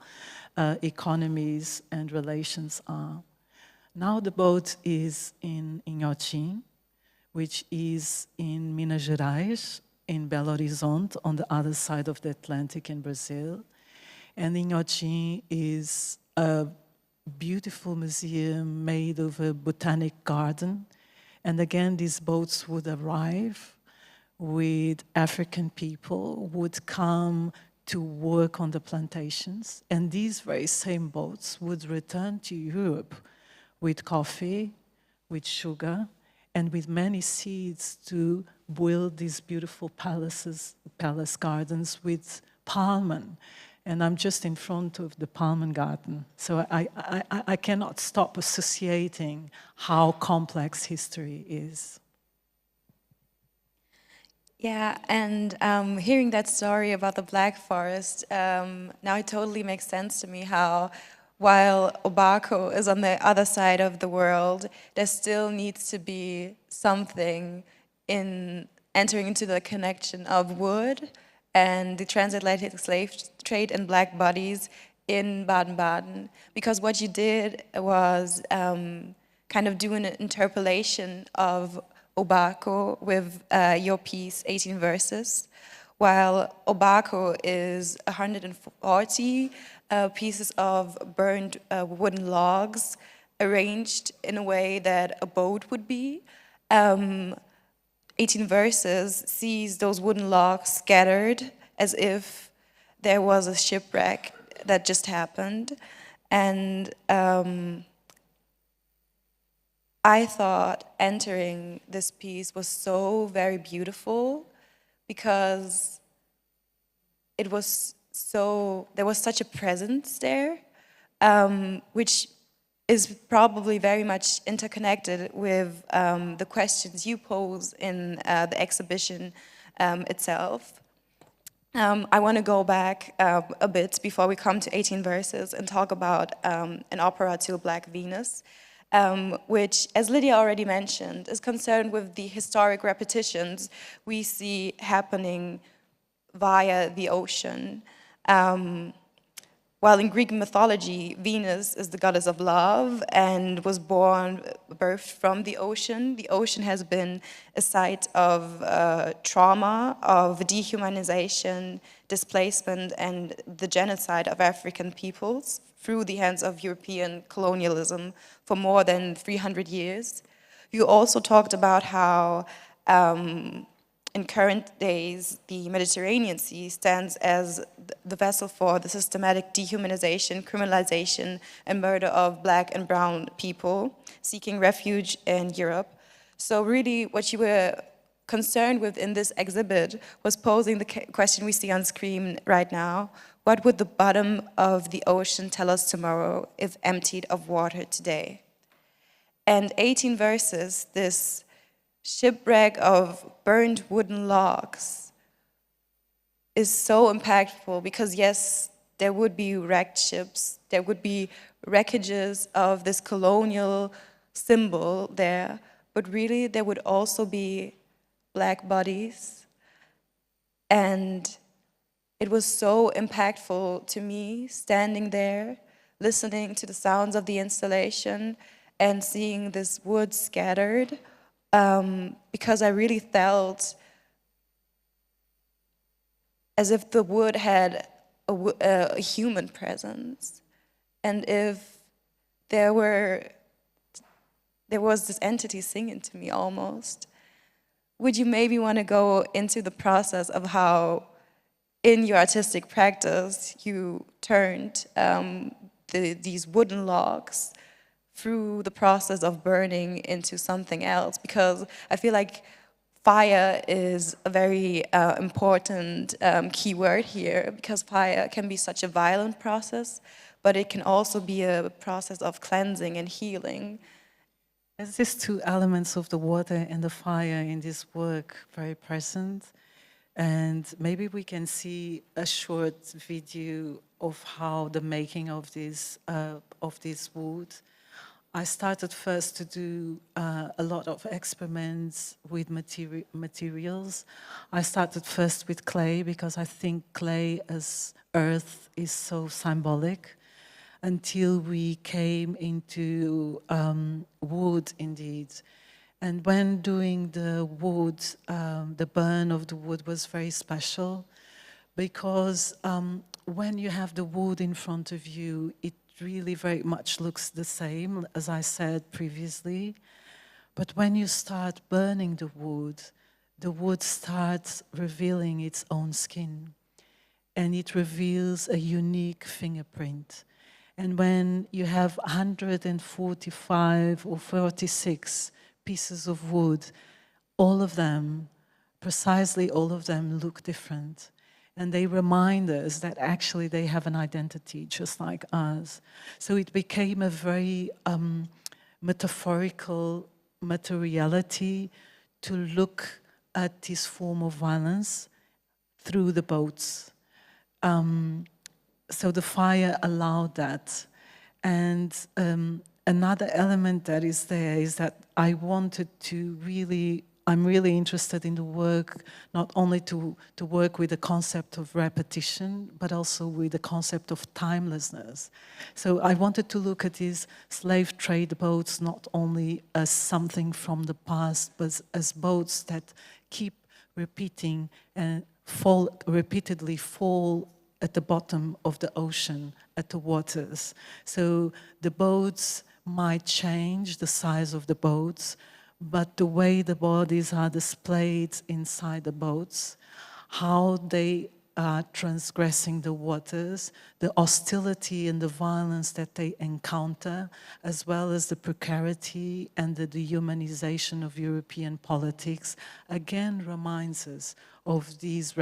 economies and relations are. Now the boat is in Inhotim, which is in Minas Gerais, in Belo Horizonte, on the other side of the Atlantic in Brazil. And Inhotim is a beautiful museum made of a botanic garden. And again, these boats would arrive with African people, would come to work on the plantations. And these very same boats would return to Europe with coffee, with sugar, and with many seeds to build these beautiful palace gardens with palmen. And I'm just in front of the palmen garden. So I cannot stop associating how complex history is. Yeah, and hearing that story about the Black Forest, now it totally makes sense to me how while Obako is on the other side of the world, there still needs to be something in entering into the connection of wood and the transatlantic slave trade and black bodies in Baden-Baden. Because what you did was kind of do an interpolation of Obako with your piece, 18 Verses, while Obako is 140 pieces of burned wooden logs arranged in a way that a boat would be. 18 Verses sees those wooden logs scattered as if there was a shipwreck that just happened. And I thought entering this piece was so very beautiful because it was so, there was such a presence there, which is probably very much interconnected with the questions you pose in the exhibition itself. I want to go back a bit before we come to 18 Verses and talk about an opera to Black Venus, which, as Lidia already mentioned, is concerned with the historic repetitions we see happening via the ocean. While in Greek mythology, Venus is the goddess of love and was birthed from the ocean has been a site of trauma, of dehumanization, displacement, and the genocide of African peoples through the hands of European colonialism for more than 300 years. You also talked about how in current days, the Mediterranean Sea stands as the vessel for the systematic dehumanization, criminalization, and murder of Black and brown people seeking refuge in Europe. So really what you were concerned with in this exhibit was posing the question we see on screen right now: what would the bottom of the ocean tell us tomorrow if emptied of water today? And 18 Verses, this shipwreck of burned wooden logs, is so impactful because yes, there would be wrecked ships, there would be wreckages of this colonial symbol there, but really there would also be Black bodies. And it was so impactful to me standing there, listening to the sounds of the installation and seeing this wood scattered, because I really felt as if the wood had a human presence, and if there was this entity singing to me almost. Would you maybe want to go into the process of how, in your artistic practice, you turned these wooden logs through the process of burning into something else? Because I feel like fire is a very important keyword here, because fire can be such a violent process, but it can also be a process of cleansing and healing. There's these two elements of the water and the fire in this work very present, and maybe we can see a short video of how the making of this wood. I started first to do a lot of experiments with materials. I started first with clay because I think clay as earth is so symbolic, until we came into wood indeed. And when doing the wood, the burn of the wood was very special because when you have the wood in front of you, it really very much looks the same, as I said previously. But when you start burning the wood starts revealing its own skin. and it reveals a unique fingerprint. And when you have 145 or 46 pieces of wood, all of them, precisely all of them, look different. And they remind us that actually they have an identity just like us. So it became a very metaphorical materiality to look at this form of violence through the boats. So the fire allowed that. And another element that is there is that I wanted to really, I'm really interested in the work, not only to work with the concept of repetition, but also with the concept of timelessness. So I wanted to look at these slave trade boats not only as something from the past, but as boats that keep repeating and repeatedly fall at the bottom of the ocean, at the waters. So the boats might change, the size of the boats, but the way the bodies are displayed inside the boats, how they are transgressing the waters, the hostility and the violence that they encounter, as well as the precarity and the dehumanization of European politics, again reminds us of these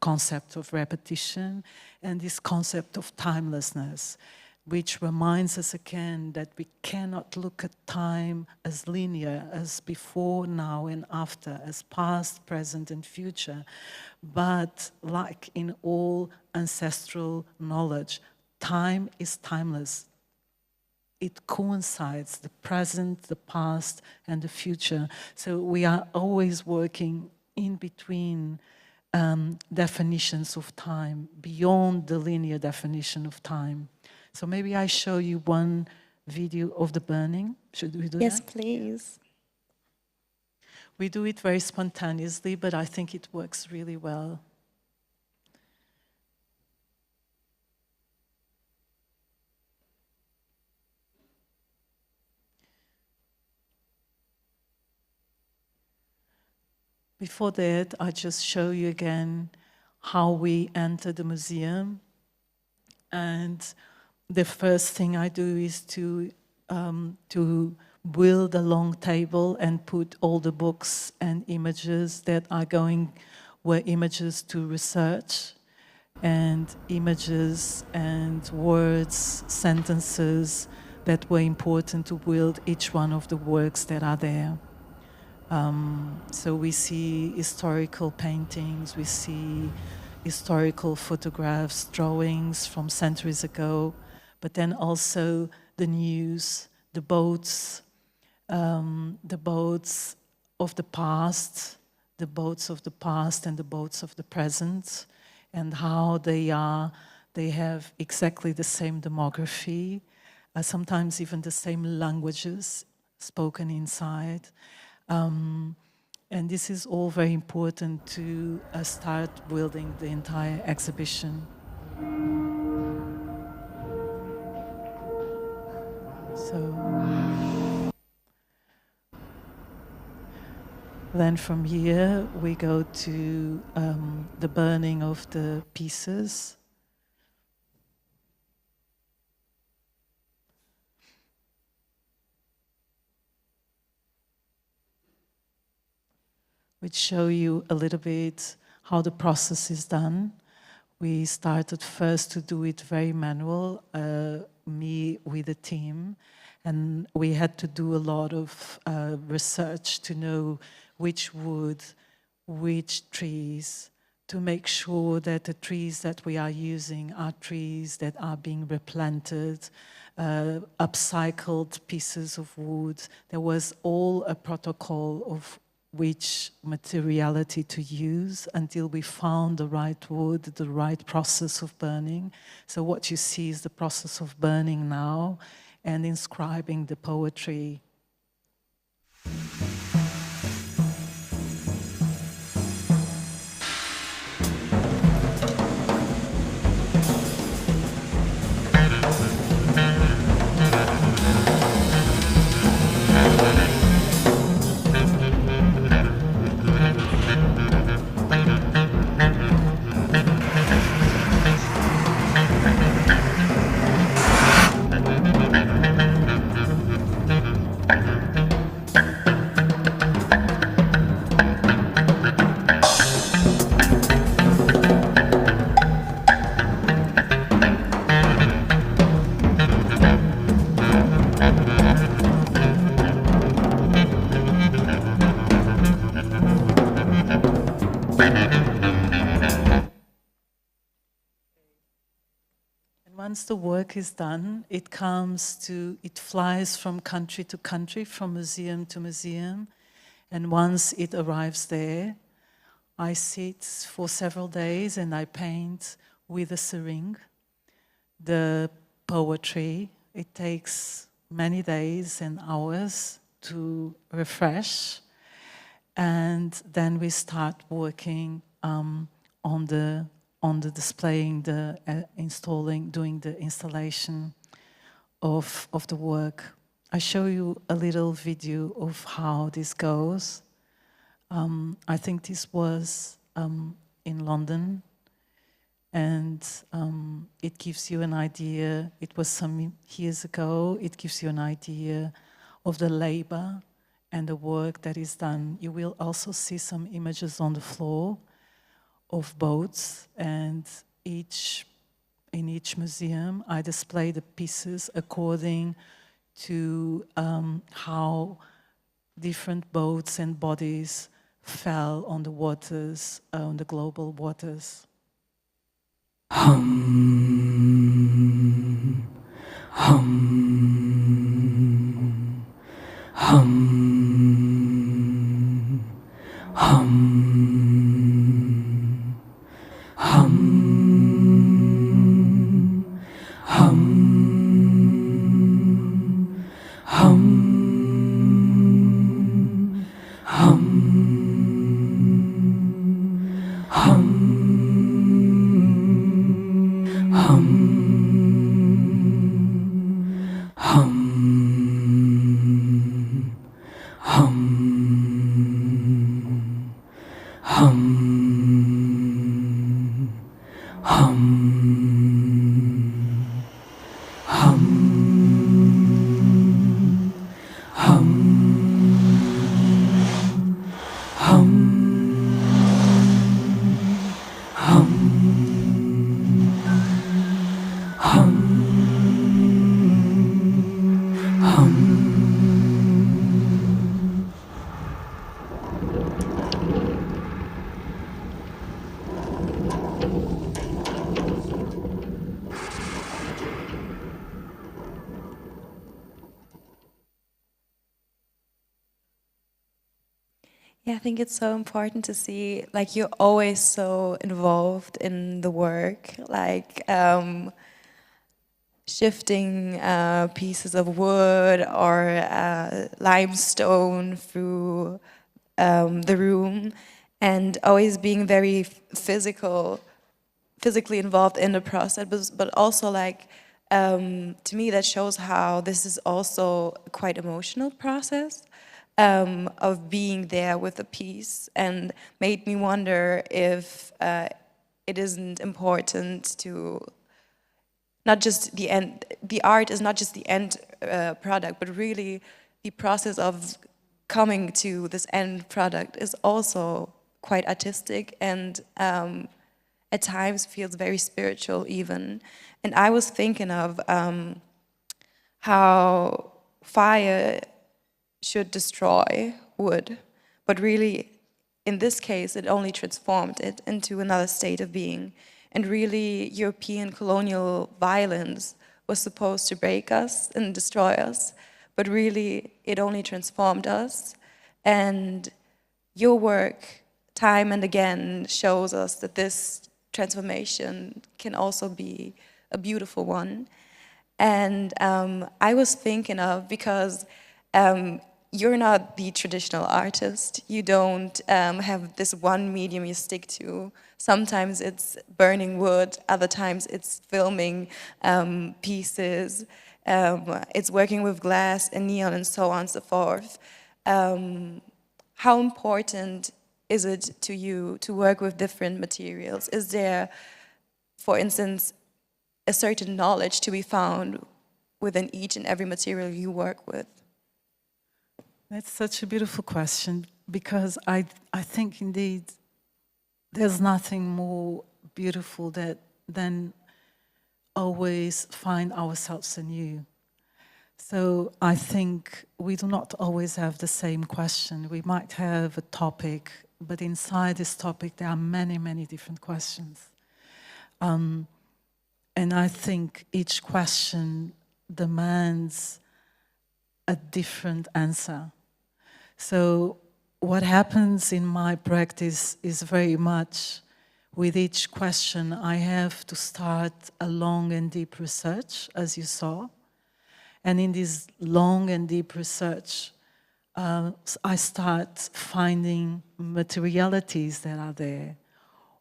concept of repetition and this concept of timelessness, which reminds us again that we cannot look at time as linear, as before, now and after, as past, present and future, but like in all ancestral knowledge, time is timeless. It coincides, the present, the past and the future. So we are always working in between definitions of time, beyond the linear definition of time. So maybe I show you one video of the burning. Should we do that? Yes, please. We do it very spontaneously, but I think it works really well. Before that, I just show you again how we enter the museum. And the first thing I do is to build a long table and put all the books and images that were images to research, and images and words, sentences that were important to build each one of the works that are there. So we see historical paintings, we see historical photographs, drawings from centuries ago, but then also the news, the boats of the past, the boats of the past and the boats of the present, and how they have exactly the same demography, sometimes even the same languages spoken inside. And this is all very important to start building the entire exhibition. So then from here we go to the burning of the pieces. Which show you a little bit how the process is done. We started first to do it very manual, me with the team, and we had to do a lot of research to know which wood, which trees, to make sure that the trees that we are using are trees that are being replanted, upcycled pieces of wood. There was all a protocol of which materiality to use until we found the right wood, the right process of burning. So what you see is the process of burning now and inscribing the poetry. once the work is done, it flies from country to country, from museum to museum. And once it arrives there, I sit for several days and I paint with a syringe the poetry. It takes many days and hours to refresh. And then we start working on the displaying, doing the installation of the work. I show you a little video of how this goes. I think this was in London, and it gives you an idea. It was some years ago. It gives you an idea of the labor and the work that is done. You will also see some images on the floor of boats, and in each museum I display the pieces according to how different boats and bodies fell on the waters, on the global waters. Hum, hum, hum, hum, hum, hum, hum, hum, Yeah, I think it's so important to see, like, you're always so involved in the work, like shifting pieces of wood or limestone through the room, and always being very physically involved in the process, but also like, to me that shows how this is also a quite emotional process. Of being there with a piece, and made me wonder if it isn't important to not just the end, the art is not just the end product, but really the process of coming to this end product is also quite artistic, and at times feels very spiritual even. And I was thinking of how fire should destroy wood, but really, in this case, it only transformed it into another state of being. And really, European colonial violence was supposed to break us and destroy us, but really, it only transformed us. And your work, time and again, shows us that this transformation can also be a beautiful one. And I was thinking of, because you're not the traditional artist. You don't have this one medium you stick to. Sometimes it's burning wood, other times it's filming pieces, it's working with glass and neon and so on and so forth. How important is it to you to work with different materials? Is there, for instance, a certain knowledge to be found within each and every material you work with? That's such a beautiful question, because I think indeed there's nothing more beautiful than always find ourselves anew. So I think we do not always have the same question. We might have a topic, but inside this topic there are many, many different questions. and I think each question demands a different answer. So what happens in my practice is very much, with each question, I have to start a long and deep research, as you saw. And in this long and deep research, I start finding materialities that are there,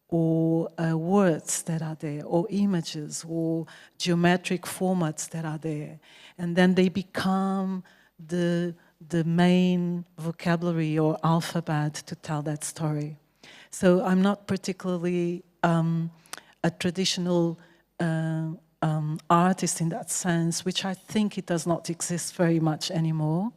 or words that are there, or images, or geometric formats that are there. And then they become the main vocabulary or alphabet to tell that story. So I'm not particularly a traditional artist in that sense, which I think it does not exist very much anymore.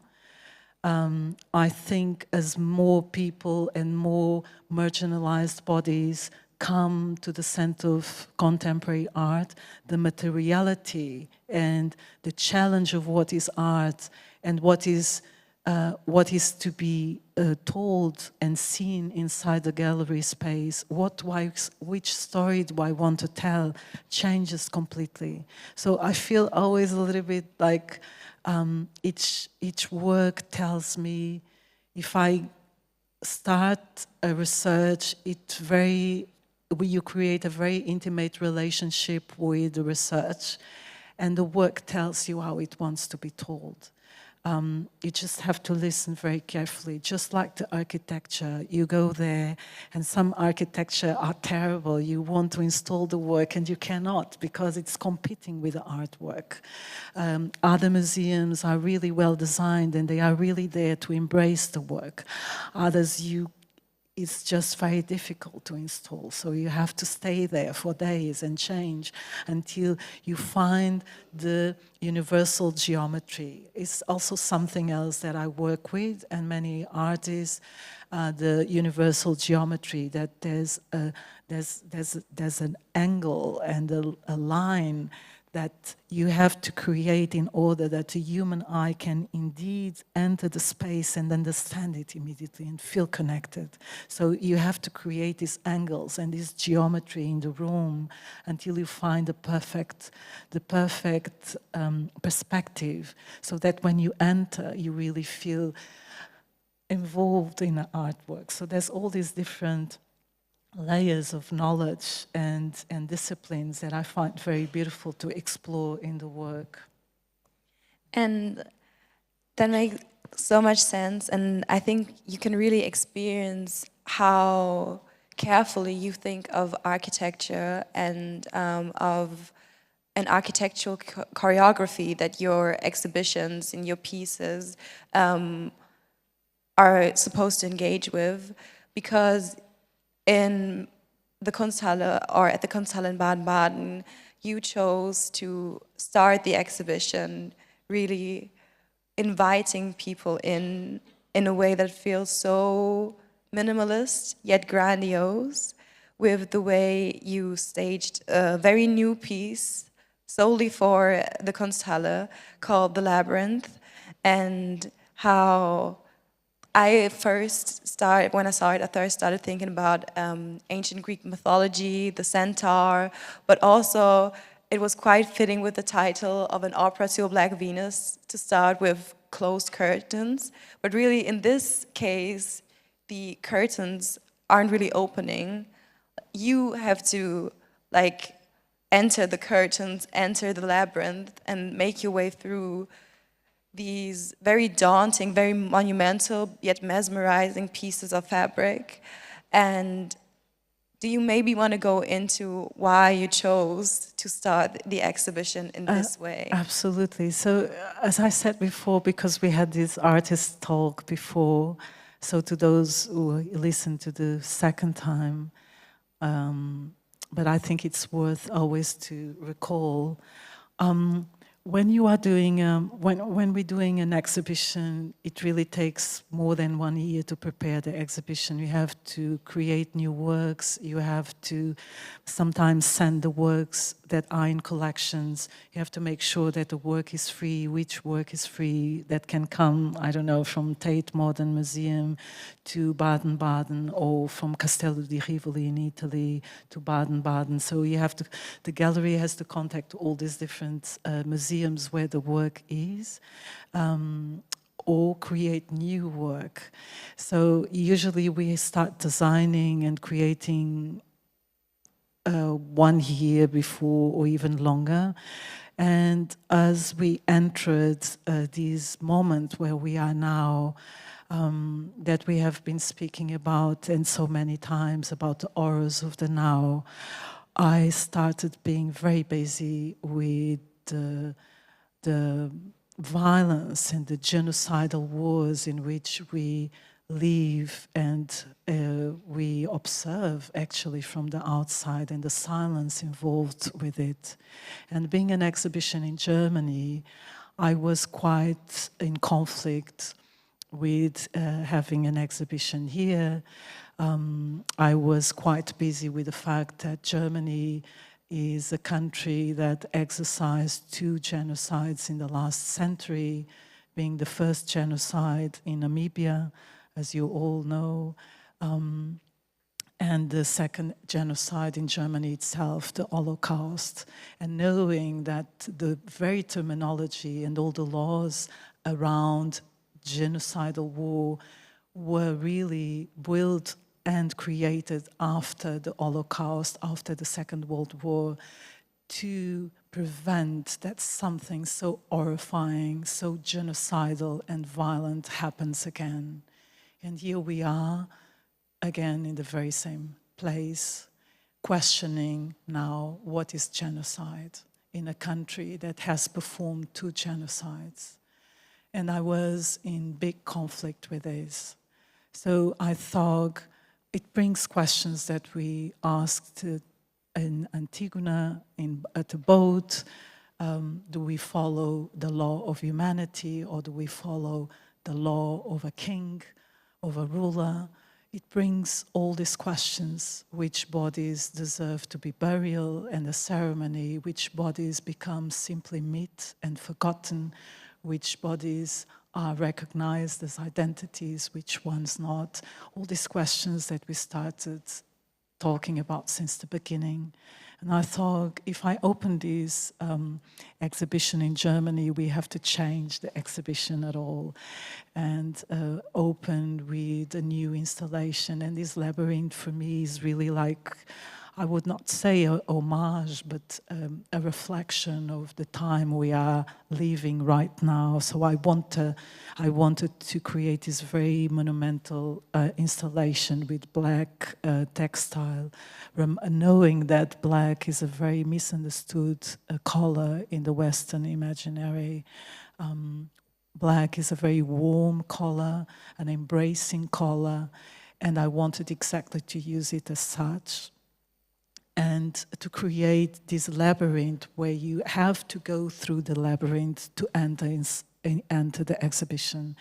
I think as more people and more marginalized bodies come to the center of contemporary art, the materiality and the challenge of what is art and what is to be told and seen inside the gallery space, which story do I want to tell, changes completely. So I feel always a little bit like each work tells me, if I start a research, you create a very intimate relationship with the research, and the work tells you how it wants to be told. You just have to listen very carefully, just like the architecture. You go there and some architecture are terrible. You want to install the work and you cannot because it's competing with the artwork. Other museums are really well designed and they are really there to embrace the work. Others, it's just very difficult to install. So you have to stay there for days and change until you find the universal geometry. It's also something else that I work with and many artists, the universal geometry, that there's an angle and a line that you have to create in order that the human eye can indeed enter the space and understand it immediately and feel connected. So you have to create these angles and this geometry in the room until you find the perfect perspective, so that when you enter, you really feel involved in the artwork. So there's all these different layers of knowledge and disciplines that I find very beautiful to explore in the work. And that makes so much sense, and I think you can really experience how carefully you think of architecture and of an architectural choreography that your exhibitions and your pieces are supposed to engage with, because in the Kunsthalle, or at the Kunsthalle in Baden-Baden, you chose to start the exhibition really inviting people in a way that feels so minimalist yet grandiose, with the way you staged a very new piece solely for the Kunsthalle called The Labyrinth, and how when I saw it, I first started thinking about ancient Greek mythology, the centaur, but also it was quite fitting with the title of an opera to a Black Venus to start with closed curtains. But really, in this case, the curtains aren't really opening. You have to enter the curtains, enter the labyrinth, and make your way through these very daunting, very monumental, yet mesmerizing pieces of fabric. And do you maybe want to go into why you chose to start the exhibition in this way? Absolutely. So, as I said before, because we had this artist talk before, so to those who listened to the second time, but I think it's worth always to recall, when you are doing, when we're doing an exhibition, it really takes more than 1 year to prepare the exhibition. You have to create new works. You have to sometimes send the works that are in collections. You have to make sure that the work is free, which work is free, that can come, I don't know, from Tate Modern Museum to Baden-Baden, or from Castello di Rivoli in Italy to Baden-Baden. So you have to, the gallery has to contact all these different museums where the work is, or create new work. So usually we start designing and creating 1 year before, or even longer. And as we entered this moment where we are now, that we have been speaking about, and so many times, about the horrors of the now, I started being very busy with the violence and the genocidal wars in which we live and we observe actually from the outside, and the silence involved with it. And being an exhibition in Germany, I was quite in conflict with having an exhibition here. I was quite busy with the fact that Germany is a country that exercised 2 genocides in the last century, being the first genocide in Namibia, as you all know, and the second genocide in Germany itself, the Holocaust. And knowing that the very terminology and all the laws around genocidal war were really built and created after the Holocaust, after the Second World War, to prevent that something so horrifying, so genocidal and violent happens again. And here we are, again in the very same place, questioning now what is genocide in a country that has performed 2 genocides. And I was in big conflict with this. So I thought it brings questions that we asked in Antigona, at the boat. Do we follow the law of humanity, or do we follow the law of a king, of a ruler? It brings all these questions: which bodies deserve to be buried and a ceremony, which bodies become simply myth and forgotten, which bodies are recognized as identities, which ones not. All these questions that we started talking about since the beginning. And I thought, if I open this exhibition in Germany, we have to change the exhibition at all, and open with a new installation. And this labyrinth for me is really like, I would not say a homage, but a reflection of the time we are living right now. So I wanted to create this very monumental installation with black textile, knowing that black is a very misunderstood color in the Western imaginary. Black is a very warm color, an embracing color, and I wanted exactly to use it as such. And to create this labyrinth where you have to go through the labyrinth to enter the exhibition.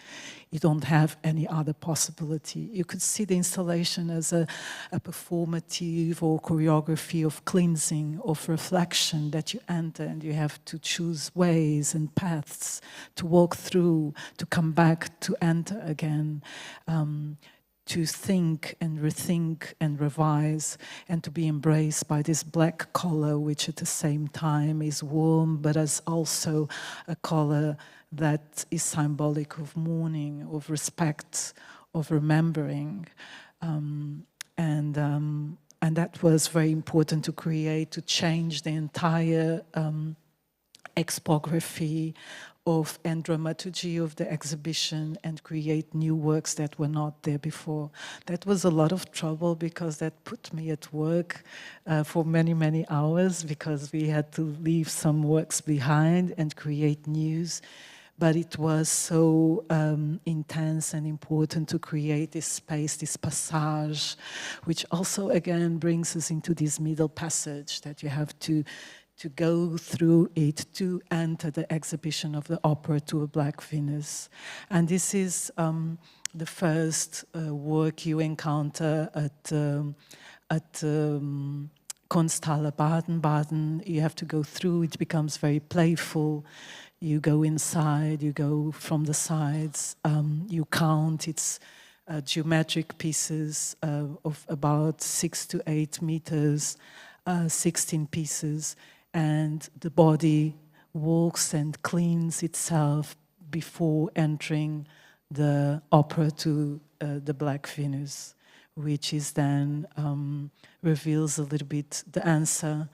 You don't have any other possibility. You could see the installation as a performative or choreography of cleansing, of reflection that you enter, and you have to choose ways and paths to walk through, to come back, to enter again. To think and rethink and revise, and to be embraced by this black color, which at the same time is warm, but is also a color that is symbolic of mourning, of respect, of remembering. And that was very important to create, to change the entire expography of and dramaturgy of the exhibition, and create new works that were not there before. That was a lot of trouble, because that put me at work for many, many hours, because we had to leave some works behind and create news. But it was so intense and important to create this space, this passage, which also again brings us into this middle passage that you have to to go through it, to enter the exhibition of the opera To a Black Venus. And this is the first work you encounter at Kunsthalle Baden-Baden. You have to go through, it becomes very playful. You go inside, you go from the sides, you count, it's geometric pieces of about 6 to 8 meters, 16 pieces, and the body walks and cleans itself before entering the opera To the Black Venus, which is then reveals a little bit the answer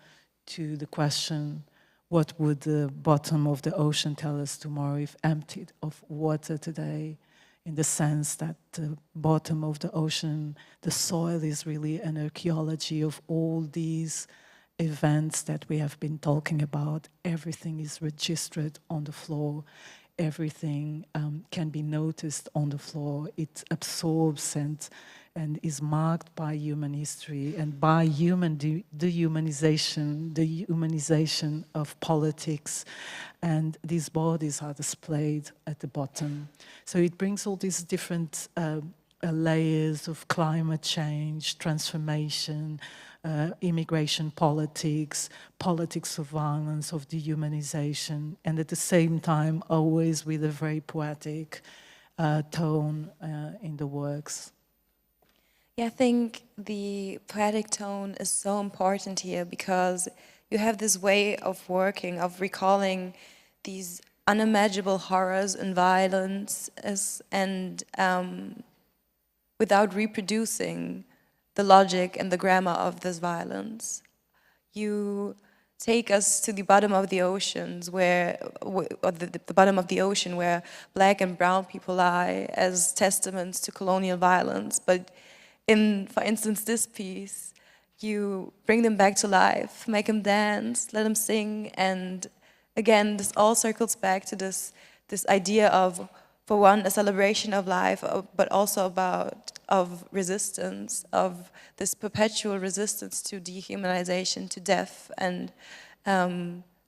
to the question, what would the bottom of the ocean tell us tomorrow if emptied of water today? In the sense that the bottom of the ocean, the soil is really an archaeology of all these events that we have been talking about. Everything is registered on the floor. Everything can be noticed on the floor. It absorbs and is marked by human history and by human dehumanization of politics. And these bodies are displayed at the bottom. So it brings all these different layers of climate change, transformation, immigration politics, politics of violence, of dehumanization, and at the same time always with a very poetic tone in the works. Yeah, I think the poetic tone is so important here because you have this way of working, of recalling these unimaginable horrors and violence and without reproducing the logic and the grammar of this violence. You take us to the bottom of the oceans where, or the bottom of the ocean where black and brown people lie as testaments to colonial violence. But in, for instance, this piece, you bring them back to life, make them dance, let them sing, and again, this all circles back to this idea of, for one, a celebration of life, but also of resistance, of this perpetual resistance to dehumanization, to death, and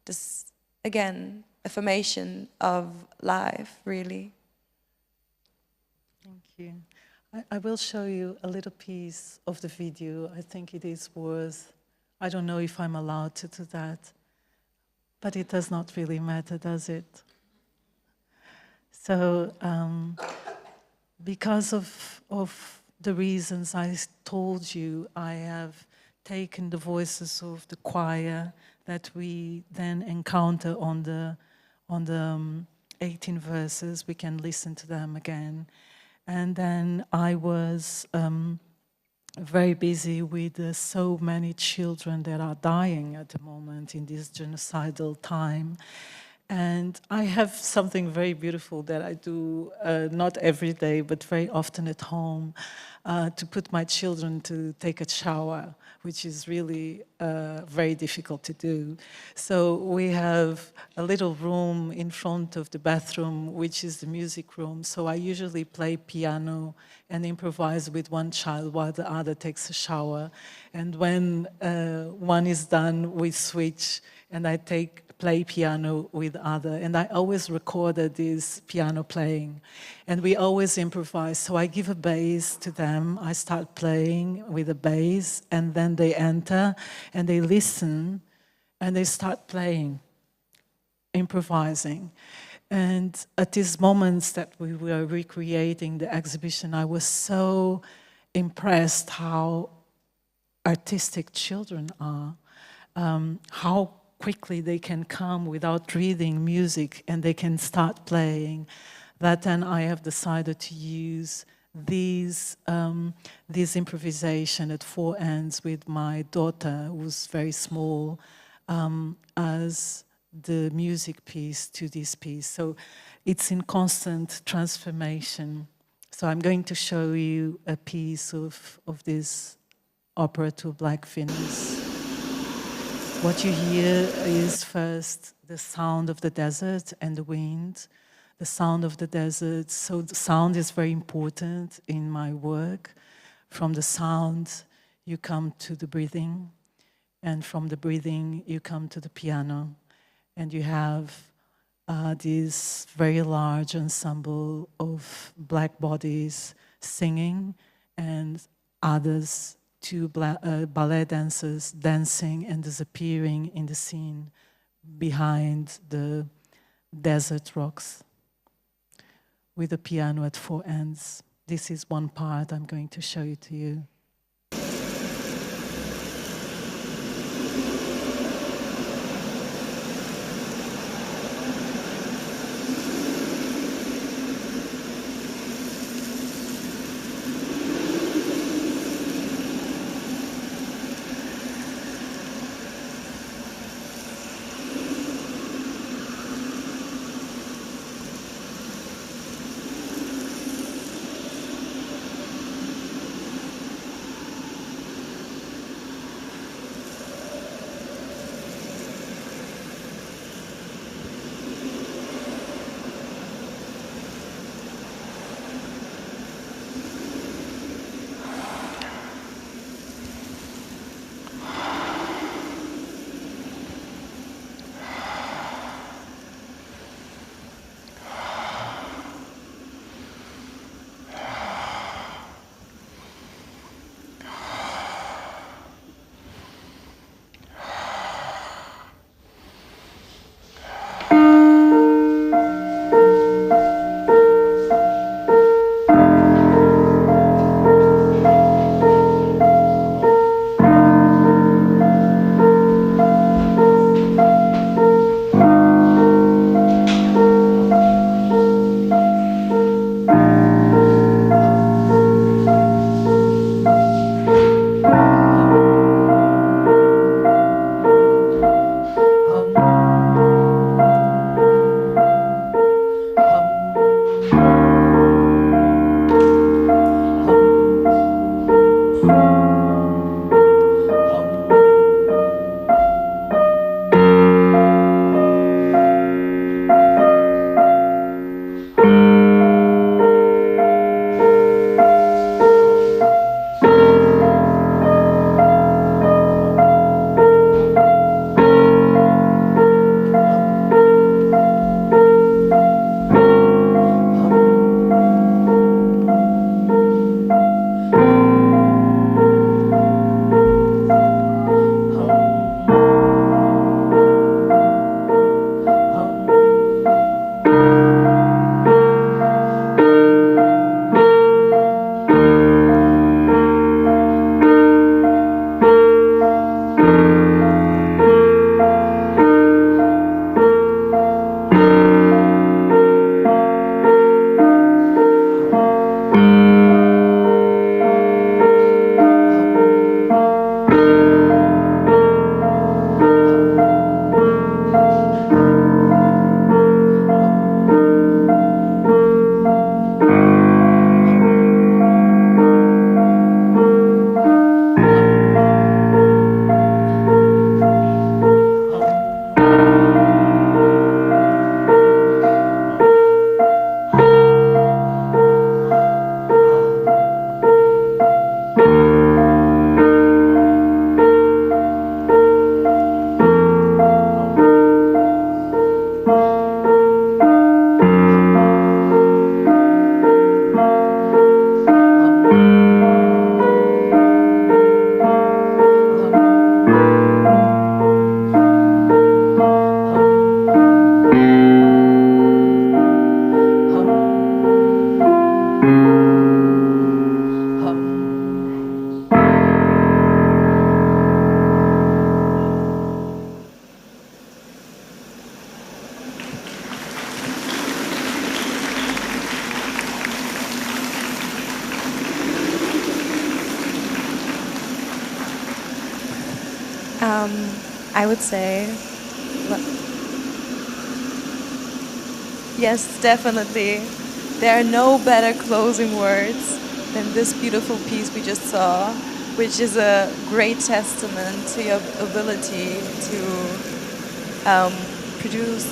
this, again, affirmation of life, really. Thank you. I will show you a little piece of the video. I think it is worth, I don't know if I'm allowed to do that, but it does not really matter, does it? So, because of the reasons I told you, I have taken the voices of the choir that we then encounter on the 18 verses. We can listen to them again. And then I was very busy with so many children that are dying at the moment in this genocidal time. And I have something very beautiful that I do, not every day, but very often at home, to put my children to take a shower, which is really very difficult to do. So we have a little room in front of the bathroom, which is the music room. So I usually play piano and improvise with one child while the other takes a shower. And when one is done, we switch and I play piano with other, and I always recorded this piano playing, and we always improvise. So I give a bass to them, I start playing with a bass, and then they enter and they listen and they start playing, improvising. And at these moments that we were recreating the exhibition, I was so impressed how artistic children are, how quickly they can come without reading music and they can start playing. That then I have decided to use these improvisation at four ends with my daughter, who's very small, as the music piece to this piece. So it's in constant transformation. So I'm going to show you a piece of this opera To Black Venus. What you hear is first the sound of the desert and the wind, the sound of the desert. So the sound is very important in my work. From the sound, you come to the breathing, And from the breathing, you come to the piano, and you have this very large ensemble of black bodies singing, and others, two ballet dancers dancing and disappearing in the scene behind the desert rocks, with a piano at four ends. This is one part I'm going to show you to you. I would say, yes, definitely. There are no better closing words than this beautiful piece we just saw, which is a great testament to your ability to produce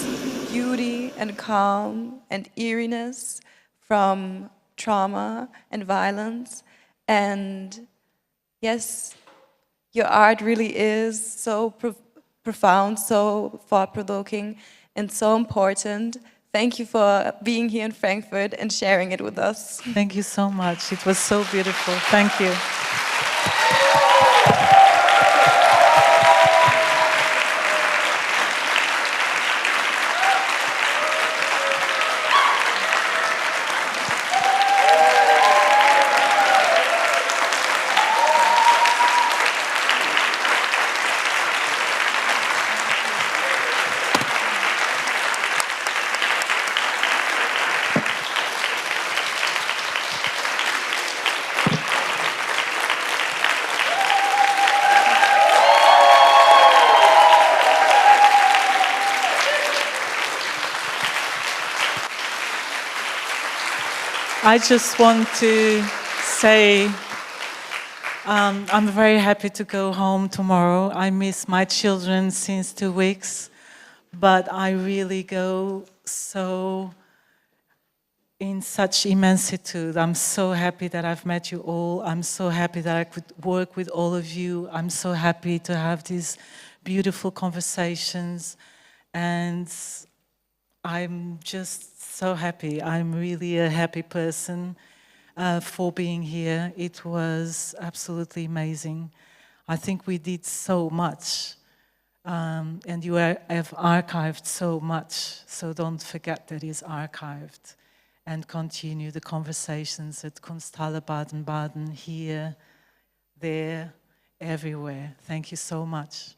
beauty and calm and eeriness from trauma and violence. And yes, Your art really is so profound, so thought-provoking, and so important. Thank you for being here in Frankfurt and sharing it with us. Thank you so much. It was so beautiful. Thank you. I just want to say I'm very happy to go home tomorrow. I miss my children since 2 weeks, but I really go so in such immensitude. I'm so happy that I've met you all. I'm so happy that I could work with all of you. I'm so happy to have these beautiful conversations, and I'm just so happy. I'm really a happy person for being here. It was absolutely amazing. I think we did so much, and you have archived so much, so don't forget that it's archived, and continue the conversations at Kunsthalle Baden-Baden, here, there, everywhere. Thank you so much.